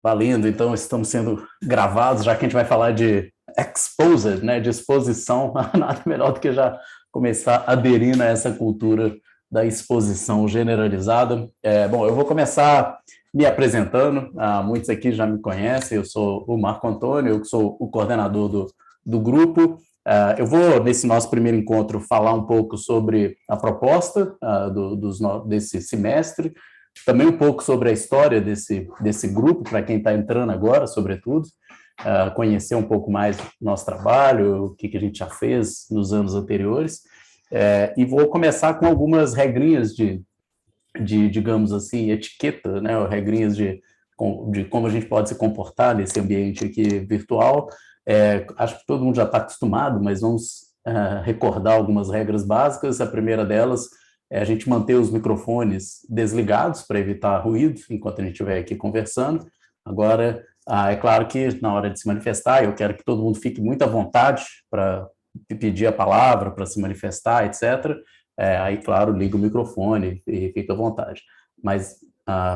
Valendo, então estamos sendo gravados, já que a gente vai falar de exposed, né, de exposição, nada melhor do que já começar aderindo a essa cultura da exposição generalizada. Bom, eu vou começar me apresentando, muitos aqui já me conhecem, eu sou o Marco Antônio, eu sou o coordenador do grupo. Eu vou, nesse nosso primeiro encontro, falar um pouco sobre a proposta desse semestre, também um pouco sobre a história desse grupo, para quem está entrando agora, sobretudo, conhecer um pouco mais do nosso trabalho, o que a gente já fez nos anos anteriores, e vou começar com algumas regrinhas digamos assim, etiqueta, né, regrinhas de como a gente pode se comportar nesse ambiente aqui virtual. Acho que todo mundo já está acostumado, mas vamos recordar algumas regras básicas. A primeira delas é a gente manter os microfones desligados para evitar ruído enquanto a gente estiver aqui conversando. Agora, é claro que na hora de se manifestar, eu quero que todo mundo fique muito à vontade para pedir a palavra, para se manifestar, etc. Aí, claro, liga o microfone e fica à vontade. Mas,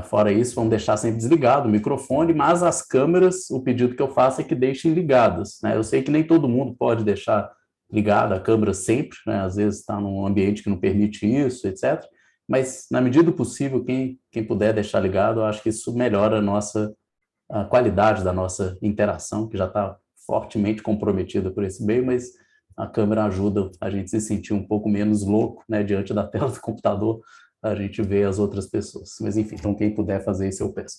fora isso, vamos deixar sempre desligado o microfone, mas as câmeras, o pedido que eu faço é que deixem ligadas, né? Eu sei que nem todo mundo pode deixar ligada a câmera sempre, né? Às vezes está num ambiente que não permite isso, etc. Mas, na medida do possível, quem puder deixar ligado, eu acho que isso melhora a qualidade da nossa interação, que já está fortemente comprometida por esse meio, mas a câmera ajuda a gente se sentir um pouco menos louco, né? Diante da tela do computador, a gente vê as outras pessoas. Mas, enfim, então quem puder fazer isso, eu peço.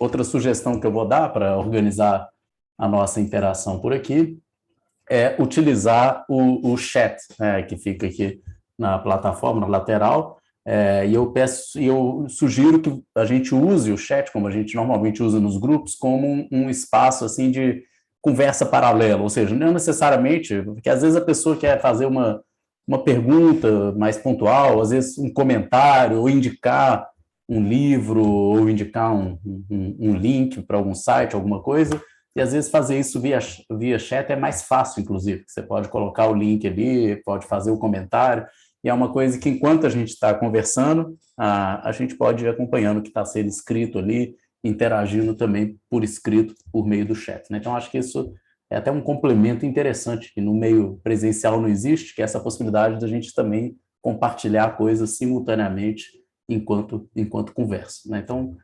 Outra sugestão que eu vou dar para organizar a nossa interação por aqui é utilizar o chat, né, que fica aqui na plataforma, na lateral, e eu sugiro que a gente use o chat, como a gente normalmente usa nos grupos, como um espaço assim de conversa paralela, ou seja, não necessariamente, porque às vezes a pessoa quer fazer uma pergunta mais pontual, às vezes um comentário, ou indicar um livro, ou indicar um link para algum site, alguma coisa, e às vezes fazer isso via chat é mais fácil, inclusive. Você pode colocar o link ali, pode fazer o comentário, e é uma coisa que enquanto a gente está conversando, a gente pode ir acompanhando o que está sendo escrito ali, interagindo também por escrito, por meio do chat, né? Então, acho que isso é até um complemento interessante, que no meio presencial não existe, que é essa possibilidade da gente também compartilhar coisas simultaneamente enquanto conversa, né? Então,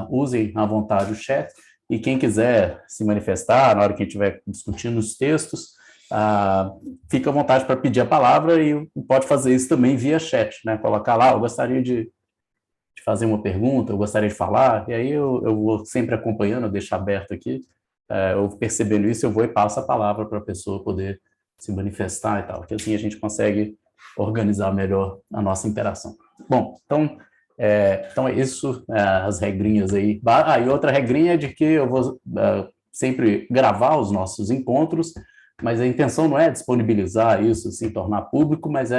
usem à vontade o chat, e quem quiser se manifestar na hora que estiver discutindo os textos, fica à vontade para pedir a palavra e pode fazer isso também via chat, né? Colocar lá, eu gostaria de fazer uma pergunta, eu gostaria de falar, e aí eu vou sempre acompanhando, eu deixo aberto aqui, eu percebendo isso, eu vou e passo a palavra para a pessoa poder se manifestar e tal, porque assim a gente consegue organizar melhor a nossa interação. Bom, então é isso, as regrinhas aí. E outra regrinha é de que eu vou sempre gravar os nossos encontros, mas a intenção não é disponibilizar isso, assim, tornar público, mas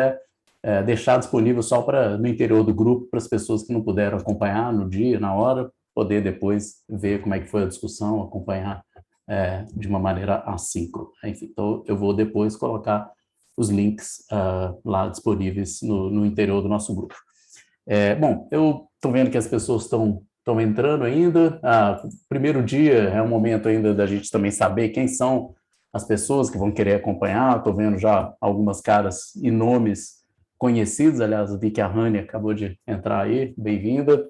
deixar disponível só no interior do grupo, para as pessoas que não puderam acompanhar no dia, na hora, poder depois ver como é que foi a discussão, acompanhar de uma maneira assíncrona. Enfim, então eu vou depois colocar os links lá disponíveis no interior do nosso grupo. Bom, eu estou vendo que as pessoas estão entrando ainda. O primeiro dia é um momento ainda da gente também saber quem são as pessoas que vão querer acompanhar. Estou vendo já algumas caras e nomes conhecidos. Aliás, vi que a Rani acabou de entrar aí. Bem-vinda.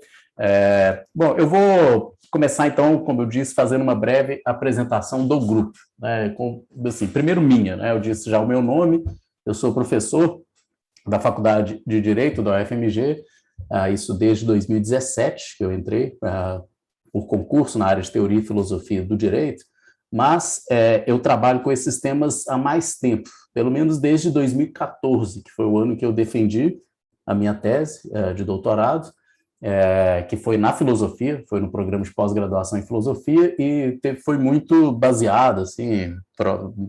Bom, eu vou começar então, como eu disse, fazendo uma breve apresentação do grupo, né? Assim, primeiro minha, né? Eu disse já o meu nome. Eu sou professor da Faculdade de Direito da UFMG, isso desde 2017, que eu entrei por concurso na área de Teoria e Filosofia do Direito, mas eu trabalho com esses temas há mais tempo, pelo menos desde 2014, que foi o ano que eu defendi a minha tese de doutorado, que foi na filosofia, foi no programa de pós-graduação em filosofia, e foi muito baseado, assim,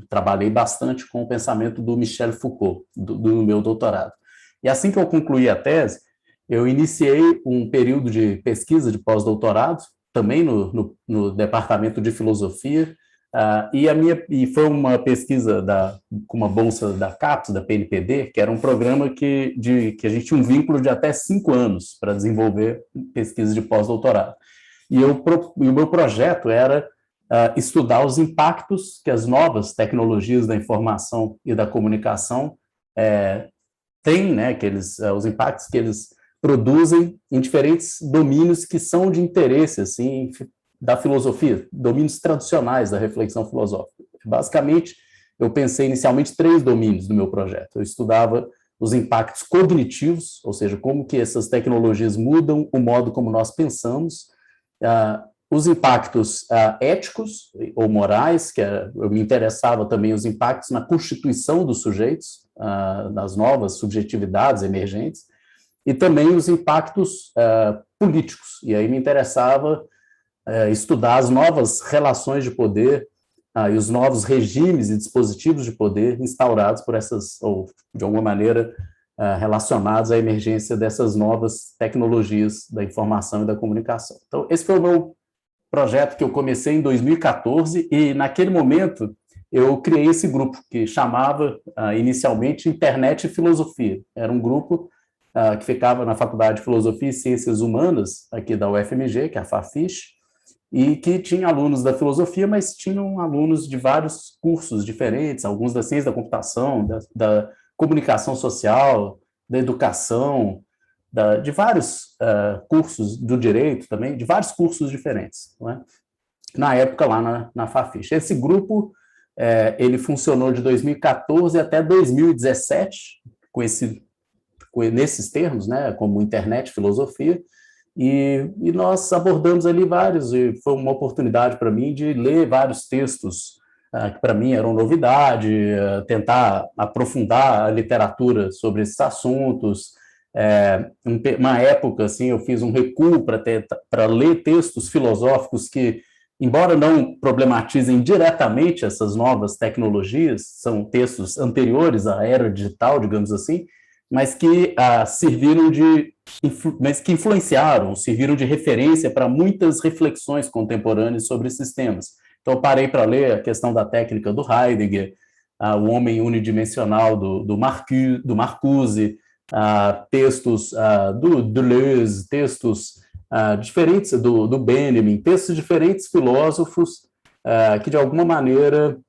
trabalhei bastante com o pensamento do Michel Foucault, do meu doutorado. E assim que eu concluí a tese, eu iniciei um período de pesquisa de pós-doutorado, também no departamento de filosofia, e foi uma pesquisa com uma bolsa da CAPES, da PNPD, que era um programa que a gente tinha um vínculo de até 5 anos para desenvolver pesquisa de pós-doutorado. E o meu projeto era estudar os impactos que as novas tecnologias da informação e da comunicação têm, né, os impactos que eles produzem em diferentes domínios que são de interesse assim, da filosofia, domínios tradicionais da reflexão filosófica. Basicamente, eu pensei inicialmente 3 domínios do meu projeto. Eu estudava os impactos cognitivos, ou seja, como que essas tecnologias mudam o modo como nós pensamos, os impactos éticos ou morais, eu me interessava também os impactos na constituição dos sujeitos, das novas subjetividades emergentes, e também os impactos políticos. E aí me interessava estudar as novas relações de poder e os novos regimes e dispositivos de poder instaurados por essas, ou de alguma maneira relacionados à emergência dessas novas tecnologias da informação e da comunicação. Então, esse foi o meu projeto que eu comecei em 2014 e, naquele momento, eu criei esse grupo que chamava inicialmente Internet e Filosofia. Era um grupo que ficava na Faculdade de Filosofia e Ciências Humanas, aqui da UFMG, que é a Fafiche, e que tinha alunos da filosofia, mas tinham alunos de vários cursos diferentes, alguns da ciência da computação, da comunicação social, da educação, de vários cursos do direito também, de vários cursos diferentes, não é? Na época lá na Fafiche. Esse grupo ele funcionou de 2014 até 2017, nesses termos, né, como internet, filosofia, e nós abordamos ali vários, e foi uma oportunidade para mim de ler vários textos que para mim eram novidade, tentar aprofundar a literatura sobre esses assuntos. Uma época, assim, eu fiz um recuo para ler textos filosóficos que, embora não problematizem diretamente essas novas tecnologias, são textos anteriores à era digital, digamos assim, mas que mas que influenciaram, serviram de referência para muitas reflexões contemporâneas sobre esses temas. Então, eu parei para ler a questão da técnica do Heidegger, o homem unidimensional do Marcuse, textos do Deleuze, textos diferentes do Benjamin, textos de diferentes filósofos que, de alguma maneira,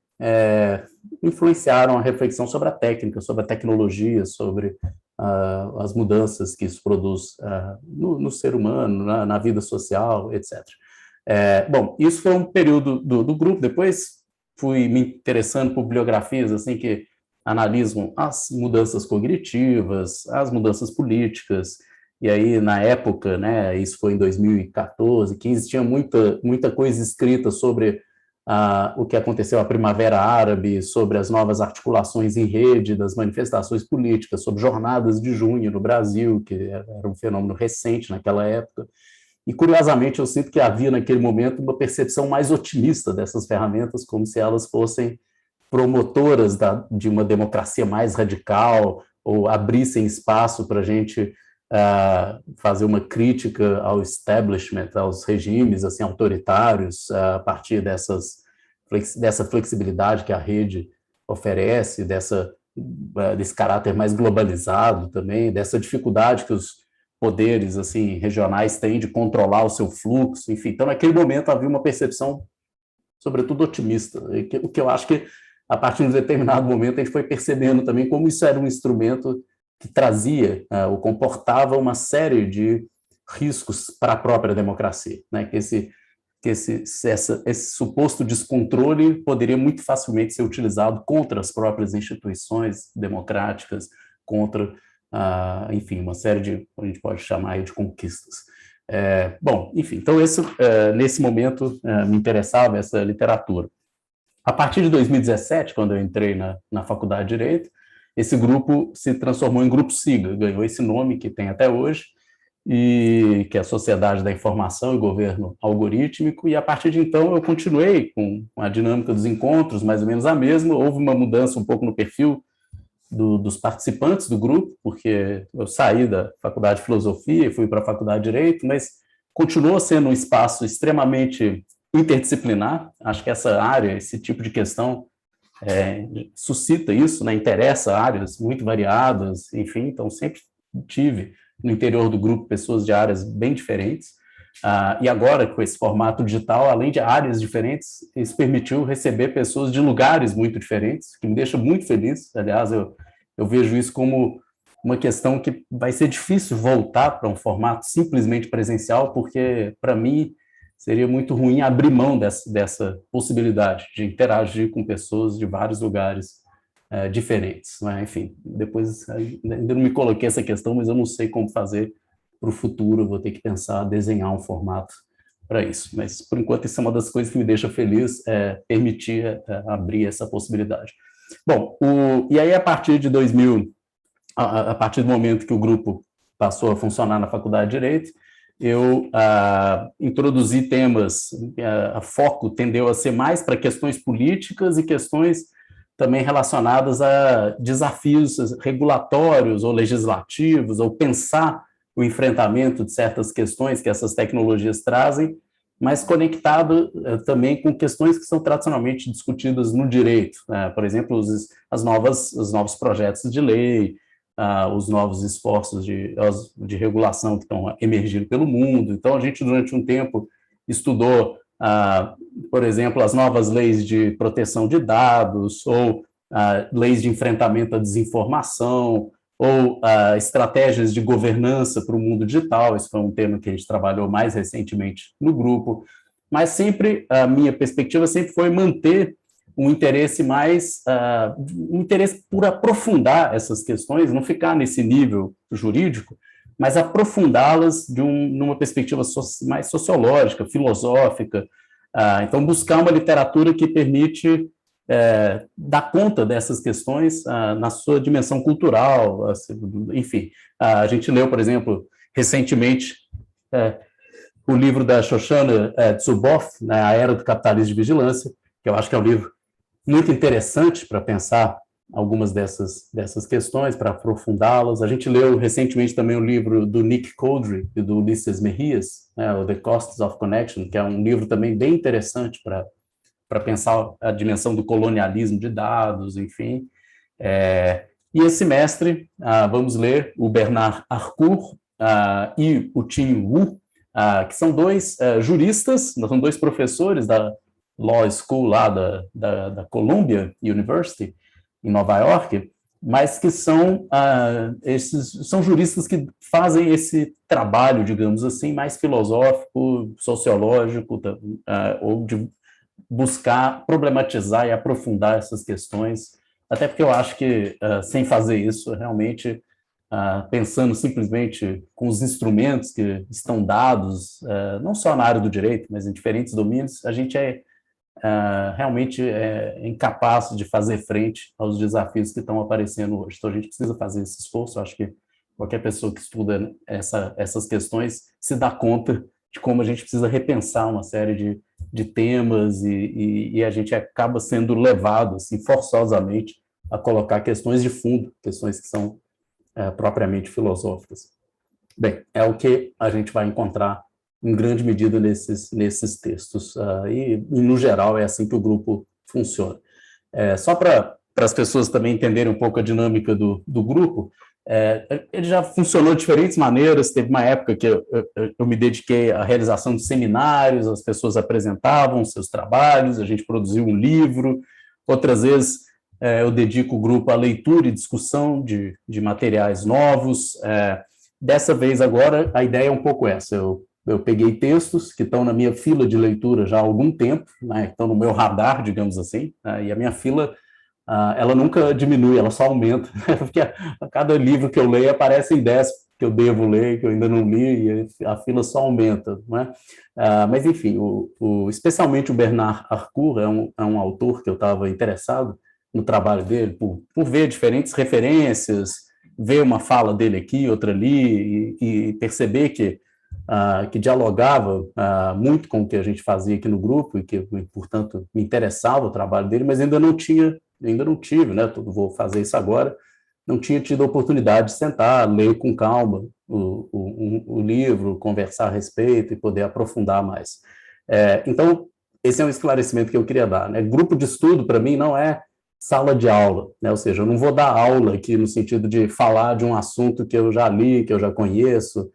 influenciaram a reflexão sobre a técnica, sobre a tecnologia, sobre as mudanças que isso produz no ser humano, na vida social, etc. Bom, isso foi um período do grupo. Depois fui me interessando por bibliografias assim que analisam as mudanças cognitivas, as mudanças políticas. E aí, na época, né, isso foi em 2014, 15, tinha muita coisa escrita sobre o que aconteceu a Primavera Árabe, sobre as novas articulações em rede das manifestações políticas, sobre jornadas de junho no Brasil, que era um fenômeno recente naquela época. E, curiosamente, eu sinto que havia, naquele momento, uma percepção mais otimista dessas ferramentas, como se elas fossem promotoras de uma democracia mais radical, ou abrissem espaço para a gente fazer uma crítica ao establishment, aos regimes assim, autoritários, a partir dessa flexibilidade que a rede oferece, desse caráter mais globalizado também, dessa dificuldade que os poderes assim regionais têm de controlar o seu fluxo, enfim. Então, naquele momento, havia uma percepção, sobretudo otimista, o que eu acho que, a partir de um determinado momento, a gente foi percebendo também como isso era um instrumento que trazia ou comportava uma série de riscos para a própria democracia, né? Que esse suposto descontrole poderia muito facilmente ser utilizado contra as próprias instituições democráticas, contra, enfim, uma série de, a gente pode chamar de conquistas. Bom, enfim, então nesse momento me interessava essa literatura. A partir de 2017, quando eu entrei na Faculdade de Direito, esse grupo se transformou em Grupo SIGA, ganhou esse nome que tem até hoje, e que é a Sociedade da Informação e Governo Algorítmico, e a partir de então eu continuei com a dinâmica dos encontros, mais ou menos a mesma. Houve uma mudança um pouco no perfil dos participantes do grupo, porque eu saí da Faculdade de Filosofia e fui para a Faculdade de Direito, mas continuou sendo um espaço extremamente interdisciplinar. Acho que essa área, esse tipo de questão suscita isso, né? Interessa áreas muito variadas, enfim, então sempre tive no interior do grupo pessoas de áreas bem diferentes. E agora, com esse formato digital, além de áreas diferentes, isso permitiu receber pessoas de lugares muito diferentes, que me deixa muito feliz. Aliás, eu vejo isso como uma questão que vai ser difícil voltar para um formato simplesmente presencial, porque, para mim, seria muito ruim abrir mão dessa possibilidade de interagir com pessoas de vários lugares diferentes. Né? Enfim, depois ainda não me coloquei essa questão, mas eu não sei como fazer para o futuro, eu vou ter que pensar, desenhar um formato para isso. Mas, por enquanto, isso é uma das coisas que me deixa feliz, permitir abrir essa possibilidade. Bom, e aí, a partir de 2000, a partir do momento que o grupo passou a funcionar na Faculdade de Direito, eu introduzi temas, a foco tendeu a ser mais para questões políticas e questões também relacionadas a desafios regulatórios ou legislativos, ou pensar o enfrentamento de certas questões que essas tecnologias trazem, mas conectado também com questões que são tradicionalmente discutidas no direito, né? Por exemplo, os novos projetos de lei, os novos esforços de regulação que estão emergindo pelo mundo. Então, a gente, durante um tempo, estudou, por exemplo, as novas leis de proteção de dados, ou leis de enfrentamento à desinformação, ou estratégias de governança para o mundo digital. Esse foi um tema que a gente trabalhou mais recentemente no grupo, mas sempre, a minha perspectiva sempre foi manter um interesse um interesse por aprofundar essas questões, não ficar nesse nível jurídico, mas aprofundá-las numa perspectiva mais sociológica, filosófica. Então, buscar uma literatura que permite dar conta dessas questões na sua dimensão cultural, enfim. A gente leu, por exemplo, recentemente, o livro da Shoshana Zuboff, né, A Era do Capitalismo de Vigilância, que eu acho que é um livro muito interessante para pensar algumas dessas questões, para aprofundá-las. A gente leu recentemente também o livro do Nick Codry e do Ulisses Mejias, né, o The Costs of Connection, que é um livro também bem interessante para pensar a dimensão do colonialismo de dados, enfim. E esse semestre, vamos ler o Bernard Harcourt e o Tim Wu, que são dois juristas, são dois professores da Law School lá da Columbia University, em Nova York, mas que são juristas que fazem esse trabalho, digamos assim, mais filosófico, sociológico, ou de buscar problematizar e aprofundar essas questões, até porque eu acho que, sem fazer isso, realmente, pensando simplesmente com os instrumentos que estão dados, não só na área do direito, mas em diferentes domínios, a gente realmente incapaz de fazer frente aos desafios que estão aparecendo hoje. Então, a gente precisa fazer esse esforço. Eu acho que qualquer pessoa que estuda essas questões se dá conta de como a gente precisa repensar uma série de temas e a gente acaba sendo levado, assim, forçosamente, a colocar questões de fundo, questões que são propriamente filosóficas. Bem, é o que a gente vai encontrar em grande medida nesses textos. E, no geral, é assim que o grupo funciona. Só para as pessoas também entenderem um pouco a dinâmica do grupo, ele já funcionou de diferentes maneiras. Teve uma época que eu me dediquei à realização de seminários, as pessoas apresentavam seus trabalhos, a gente produziu um livro. Outras vezes, eu dedico o grupo à leitura e discussão de materiais novos. Dessa vez, agora, a ideia é um pouco essa. Eu peguei textos que estão na minha fila de leitura já há algum tempo, né, estão no meu radar, digamos assim, e a minha fila, ela nunca diminui, ela só aumenta, porque a cada livro que eu leio aparecem 10 que eu devo ler, que eu ainda não li, e a fila só aumenta. Né? Mas, enfim, especialmente o Bernard Harcourt é um autor que eu estava interessado no trabalho dele, por ver diferentes referências, ver uma fala dele aqui, outra ali, e perceber que dialogava muito com o que a gente fazia aqui no grupo e que, portanto, me interessava o trabalho dele, mas ainda não tive, né? Vou fazer isso agora, não tinha tido a oportunidade de sentar, ler com calma o livro, conversar a respeito e poder aprofundar mais. Então, esse é um esclarecimento que eu queria dar, né? Grupo de estudo, para mim, não é sala de aula, né? Ou seja, eu não vou dar aula aqui no sentido de falar de um assunto que eu já li, que eu já conheço.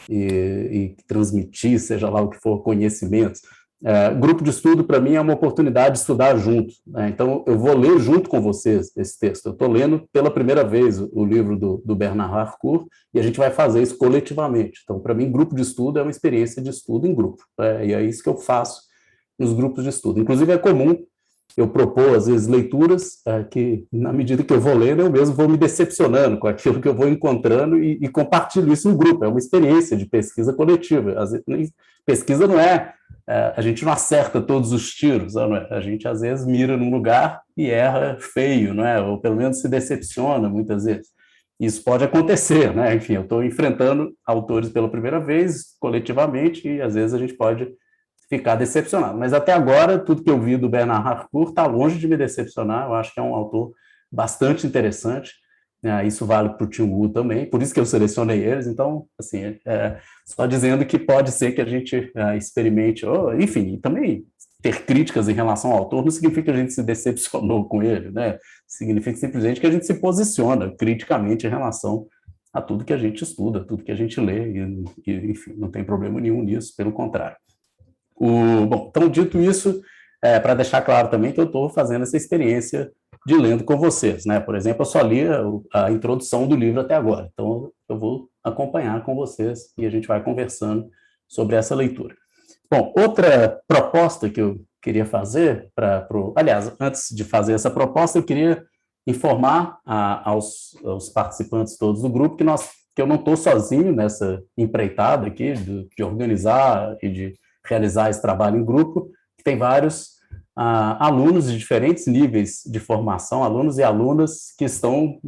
e transmitir, seja lá o que for, conhecimentos. Grupo de estudo, para mim, é uma oportunidade de estudar junto, né? Então, eu vou ler junto com vocês esse texto. Eu estou lendo pela primeira vez o livro do Bernard Harcourt, e a gente vai fazer isso coletivamente. Então, para mim, grupo de estudo é uma experiência de estudo em grupo, e é isso que eu faço nos grupos de estudo. Inclusive, é comum eu propor, às vezes, leituras que, na medida que eu vou lendo, eu mesmo vou me decepcionando com aquilo que eu vou encontrando e compartilho isso no grupo. É uma experiência de pesquisa coletiva. Às vezes, pesquisa não é... a gente não acerta todos os tiros, não é? A gente, às vezes, mira num lugar e erra feio, não é? Ou, pelo menos, se decepciona, muitas vezes. Isso pode acontecer, né? Enfim, eu estou enfrentando autores pela primeira vez, coletivamente, e, às vezes, a gente pode ficar decepcionado. Mas até agora, tudo que eu vi do Bernard Harcourt está longe de me decepcionar. Eu acho que é um autor bastante interessante. Isso vale para o Tim Wu também, por isso que eu selecionei eles. Então, assim, só dizendo que pode ser que a gente experimente, enfim, também ter críticas em relação ao autor não significa que a gente se decepcionou com ele, né? Significa simplesmente que a gente se posiciona criticamente em relação a tudo que a gente estuda, tudo que a gente lê, e enfim, não tem problema nenhum nisso, pelo contrário. Bom, então, dito isso, para deixar claro também que eu estou fazendo essa experiência de lendo com vocês, né? Por exemplo, eu só li a introdução do livro até agora, então eu vou acompanhar com vocês e a gente vai conversando sobre essa leitura. Bom, outra proposta que eu queria fazer, aliás, antes de fazer essa proposta, eu queria informar aos participantes todos do grupo que eu não estou sozinho nessa empreitada aqui de organizar e de realizar esse trabalho em grupo, que tem vários alunos de diferentes níveis de formação, alunos e alunas que estão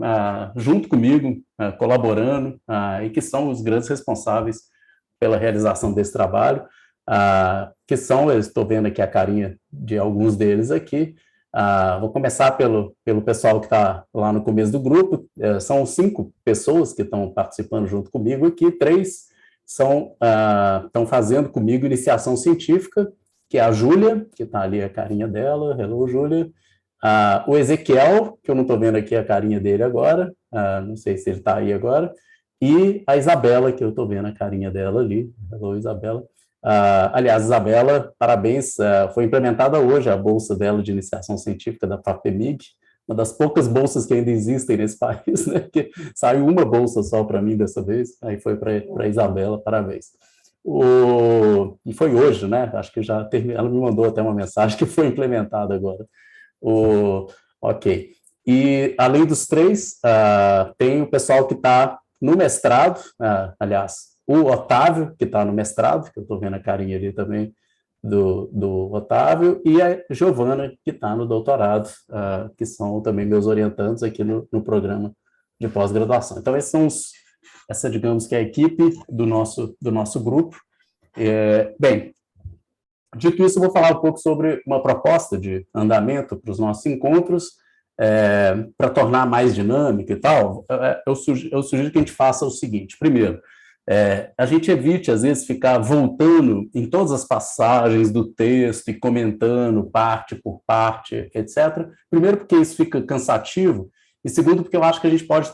junto comigo, colaborando, e que são os grandes responsáveis pela realização desse trabalho, que são, eu estou vendo aqui a carinha de alguns deles aqui. Vou começar pelo pessoal que está lá no começo do grupo. São 5 pessoas que estão participando junto comigo aqui, 3 estão fazendo comigo iniciação científica, que é a Júlia, que está ali a carinha dela, hello, Júlia, o Ezequiel, que eu não estou vendo aqui a carinha dele agora, não sei se ele está aí agora, e a Isabela, que eu estou vendo a carinha dela ali, hello, Isabela. Aliás, Isabela, parabéns, foi implementada hoje a bolsa dela de iniciação científica da FAPEMIG, uma das poucas bolsas que ainda existem nesse país, né? Que saiu uma bolsa só para mim dessa vez, aí foi para a Isabela, parabéns. E foi hoje, né? Acho que já ela me mandou até uma mensagem que foi implementada agora. Ok. E, além dos 3, tem o pessoal que está no mestrado, aliás, o Otávio, que está no mestrado, que eu estou vendo a carinha ali também, do Otávio, e a Giovana, que está no doutorado, que são também meus orientandos aqui no programa de pós-graduação. Então, essa, digamos que é a equipe do nosso grupo. Bem, dito isso, eu vou falar um pouco sobre uma proposta de andamento para os nossos encontros, para tornar mais dinâmico e tal. Eu sugiro que a gente faça o seguinte: primeiro, a gente evite, às vezes, ficar voltando em todas as passagens do texto e comentando parte por parte, etc. Primeiro, porque isso fica cansativo, e segundo, porque eu acho que a gente pode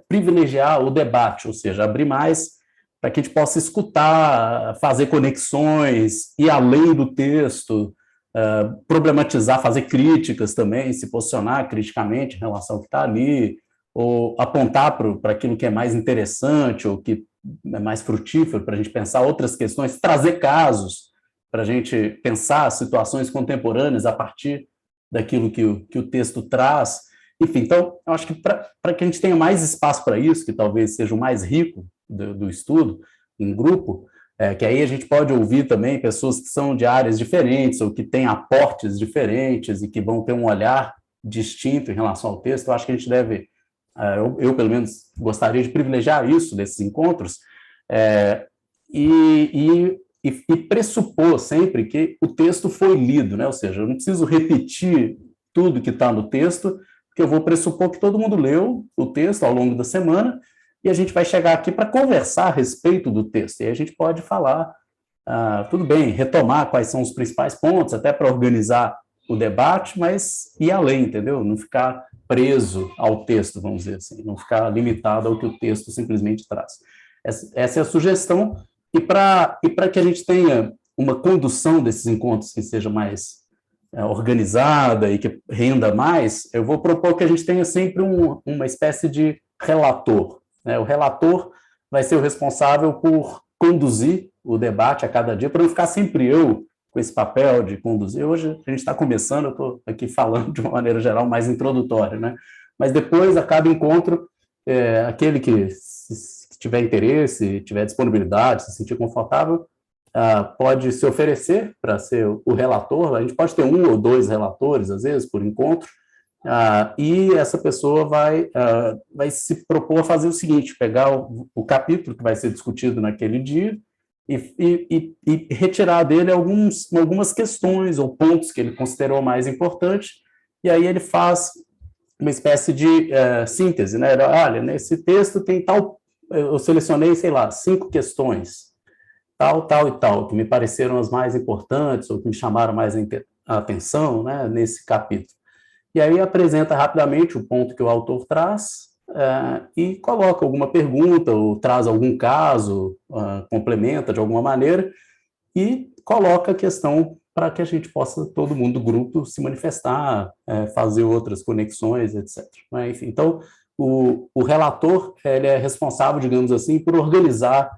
privilegiar o debate, ou seja, abrir mais para que a gente possa escutar, fazer conexões, ir além do texto, problematizar, fazer críticas também, se posicionar criticamente em relação ao que está ali, ou apontar para aquilo que é mais interessante, ou que é mais frutífero para a gente pensar outras questões, trazer casos para a gente pensar situações contemporâneas a partir daquilo que o texto traz. Enfim, então, eu acho que para que a gente tenha mais espaço para isso, que talvez seja o mais rico do estudo, em grupo, que aí a gente pode ouvir também pessoas que são de áreas diferentes, ou que têm aportes diferentes, e que vão ter um olhar distinto em relação ao texto. Eu acho que a gente deve... eu, pelo menos, gostaria de privilegiar isso desses encontros, e pressupor sempre que o texto foi lido, né? Ou seja, eu não preciso repetir tudo que está no texto, porque eu vou pressupor que todo mundo leu o texto ao longo da semana, e a gente vai chegar aqui para conversar a respeito do texto, e aí a gente pode falar, tudo bem, retomar quais são os principais pontos, até para organizar o debate, mas ir além, entendeu? Não ficar preso ao texto, vamos dizer assim, não ficar limitado ao que o texto simplesmente traz. Essa é a sugestão, e para que a gente tenha uma condução desses encontros que seja mais organizada e que renda mais, eu vou propor que a gente tenha sempre uma espécie de relator, né? O relator vai ser o responsável por conduzir o debate a cada dia, para não ficar sempre eu com esse papel de conduzir. Hoje a gente está começando, eu estou aqui falando de uma maneira geral mais introdutória, né? Mas depois, a cada encontro, aquele que tiver interesse, tiver disponibilidade, se sentir confortável, pode se oferecer para ser o relator. A gente pode ter 1 ou 2 relatores, às vezes, por encontro, e essa pessoa vai se propor a fazer o seguinte: pegar o capítulo que vai ser discutido naquele dia e retirar dele algumas questões ou pontos que ele considerou mais importantes, e aí ele faz uma espécie de síntese, né? Olha, nesse texto tem tal, eu selecionei, sei lá, 5 questões, tal, tal e tal, que me pareceram as mais importantes ou que me chamaram mais a atenção, né, nesse capítulo. E aí apresenta rapidamente o ponto que o autor traz e coloca alguma pergunta ou traz algum caso, complementa de alguma maneira e coloca a questão para que a gente possa, todo mundo do grupo, se manifestar, fazer outras conexões, etc. Enfim, então, o relator ele é responsável, digamos assim, por organizar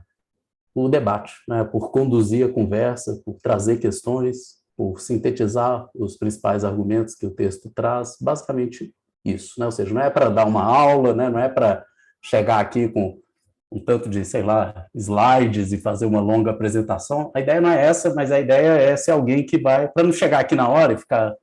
o debate, né, por conduzir a conversa, por trazer questões, por sintetizar os principais argumentos que o texto traz, basicamente isso, né? Ou seja, não é para dar uma aula, né? Não é para chegar aqui com um tanto de, sei lá, slides e fazer uma longa apresentação. A ideia não é essa, mas a ideia é ser alguém que vai, para não chegar aqui na hora e ficar,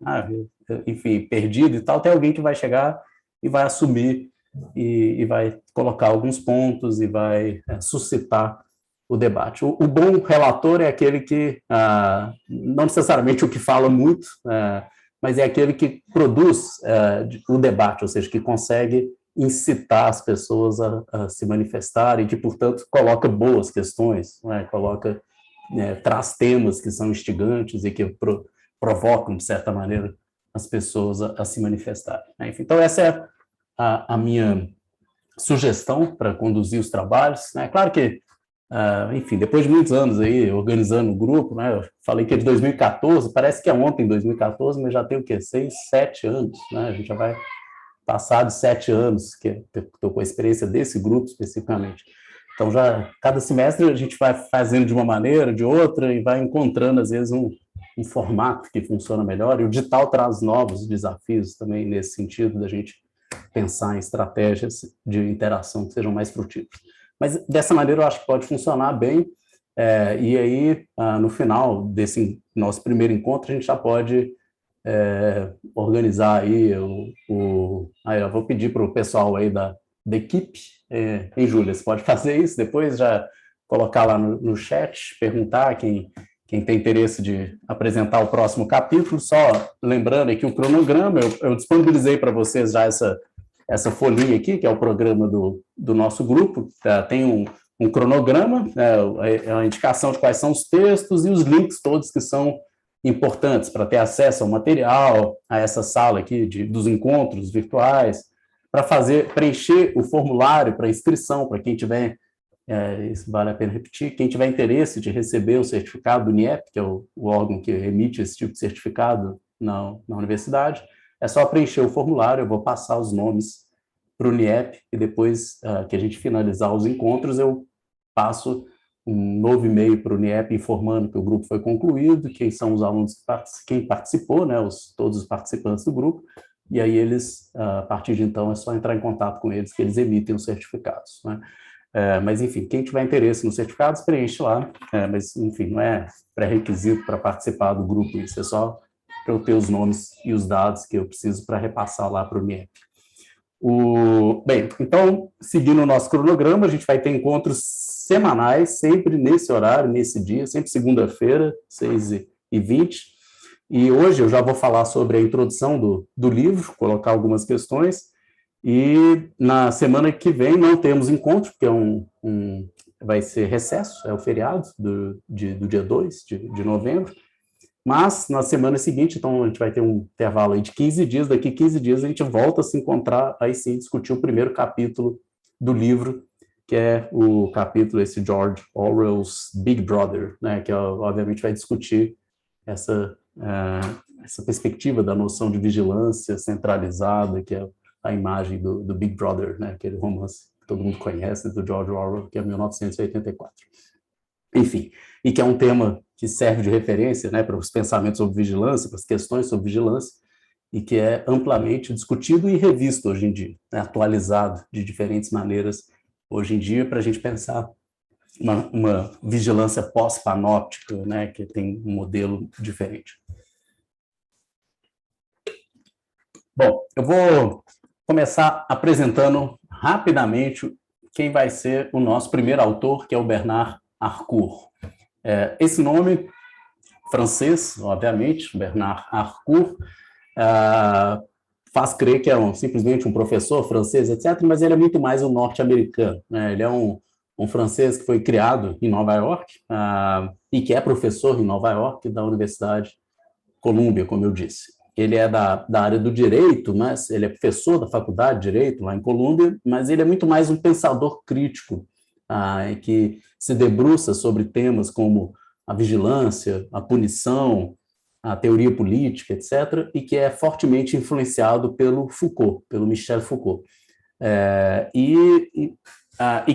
enfim, perdido e tal, tem alguém que vai chegar e vai assumir e vai colocar alguns pontos e vai suscitar o debate. O bom relator é aquele que, não necessariamente o que fala muito, mas é aquele que produz o debate, ou seja, que consegue incitar as pessoas a se manifestarem, e que, portanto, coloca boas questões, traz temas que são instigantes e que provocam, de certa maneira, as pessoas a se manifestarem. Enfim, então, essa é a minha sugestão para conduzir os trabalhos. É claro que, enfim, depois de muitos anos aí organizando o grupo, né, eu falei que é de 2014, parece que é ontem, 2014, mas já tem o quê? 6, 7 anos, né? A gente já vai passar de 7 anos que estou com a experiência desse grupo especificamente. Então, já cada semestre a gente vai fazendo de uma maneira, de outra, e vai encontrando, às vezes, um formato que funciona melhor, e o digital traz novos desafios também nesse sentido, da gente pensar em estratégias de interação que sejam mais frutíferas. Mas, dessa maneira, eu acho que pode funcionar bem, e aí, no final desse nosso primeiro encontro, a gente já pode organizar aí aí eu vou pedir para o pessoal aí da equipe, em Júlia, você pode fazer isso, depois já colocar lá no chat, perguntar quem tem interesse de apresentar o próximo capítulo. Só lembrando aqui o cronograma, eu disponibilizei para vocês já essa folhinha aqui, que é o programa do nosso grupo, tem um cronograma, a indicação de quais são os textos e os links todos que são importantes para ter acesso ao material, a essa sala aqui dos encontros virtuais, para preencher o formulário para inscrição, para quem tiver, isso vale a pena repetir, quem tiver interesse de receber o certificado do INEP, que é o órgão que emite esse tipo de certificado na universidade, é só preencher o formulário, eu vou passar os nomes para o INEP, e depois que a gente finalizar os encontros, eu passo um novo e-mail para o INEP informando que o grupo foi concluído, quem são os alunos, quem participou, né, todos os participantes do grupo, e aí eles, a partir de então, é só entrar em contato com eles, que eles emitem os certificados, né? Mas, enfim, quem tiver interesse nos certificados, preenche lá, mas, enfim, não é pré-requisito para participar do grupo, isso é só para eu ter os nomes e os dados que eu preciso para repassar lá para o INEP. Bem, então, seguindo o nosso cronograma, a gente vai ter encontros semanais, sempre nesse horário, nesse dia, sempre segunda-feira, 6h20. E hoje eu já vou falar sobre a introdução do livro, colocar algumas questões, e na semana que vem não temos encontro, porque vai ser recesso, é o feriado do dia 2 de novembro, mas na semana seguinte, então a gente vai ter um intervalo aí de 15 dias, daqui 15 dias a gente volta a se encontrar, aí sim discutir o primeiro capítulo do livro que é o capítulo, esse George Orwell's Big Brother, né, que obviamente vai discutir essa perspectiva da noção de vigilância centralizada, que é a imagem do Big Brother, né, aquele romance que todo mundo conhece, do George Orwell, que é 1984. Enfim, e que é um tema que serve de referência, né, para os pensamentos sobre vigilância, para as questões sobre vigilância, e que é amplamente discutido e revisto hoje em dia, né, atualizado de diferentes maneiras hoje em dia, para a gente pensar uma vigilância pós-panóptica, né, que tem um modelo diferente. Bom, eu vou começar apresentando rapidamente quem vai ser o nosso primeiro autor, que é o Bernard Harcourt. Esse nome francês, obviamente, Bernard Harcourt, faz crer que é simplesmente um professor francês, etc., mas ele é muito mais um norte-americano, né? Ele é um francês que foi criado em Nova York e que é professor em Nova York da Universidade Columbia, como eu disse. Ele é da área do direito, mas ele é professor da faculdade de direito lá em Columbia, mas ele é muito mais um pensador crítico, que se debruça sobre temas como a vigilância, a punição, a teoria política, etc., e que é fortemente influenciado pelo Foucault, pelo Michel Foucault. E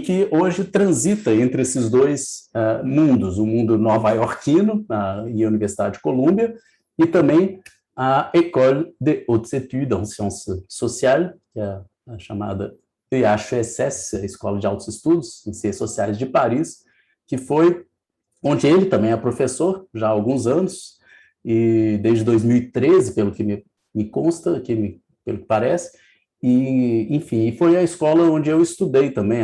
que hoje transita entre esses dois mundos, o mundo nova-iorquino e a Universidade de Colômbia, e também a École des Hautes Études en Sciences Sociales, que é a chamada EHESS, a Escola de Altos Estudos em Ciências Sociais de Paris, que foi onde ele também é professor já há alguns anos, e desde 2013, pelo que me consta, pelo que parece, e, enfim, foi a escola onde eu estudei também,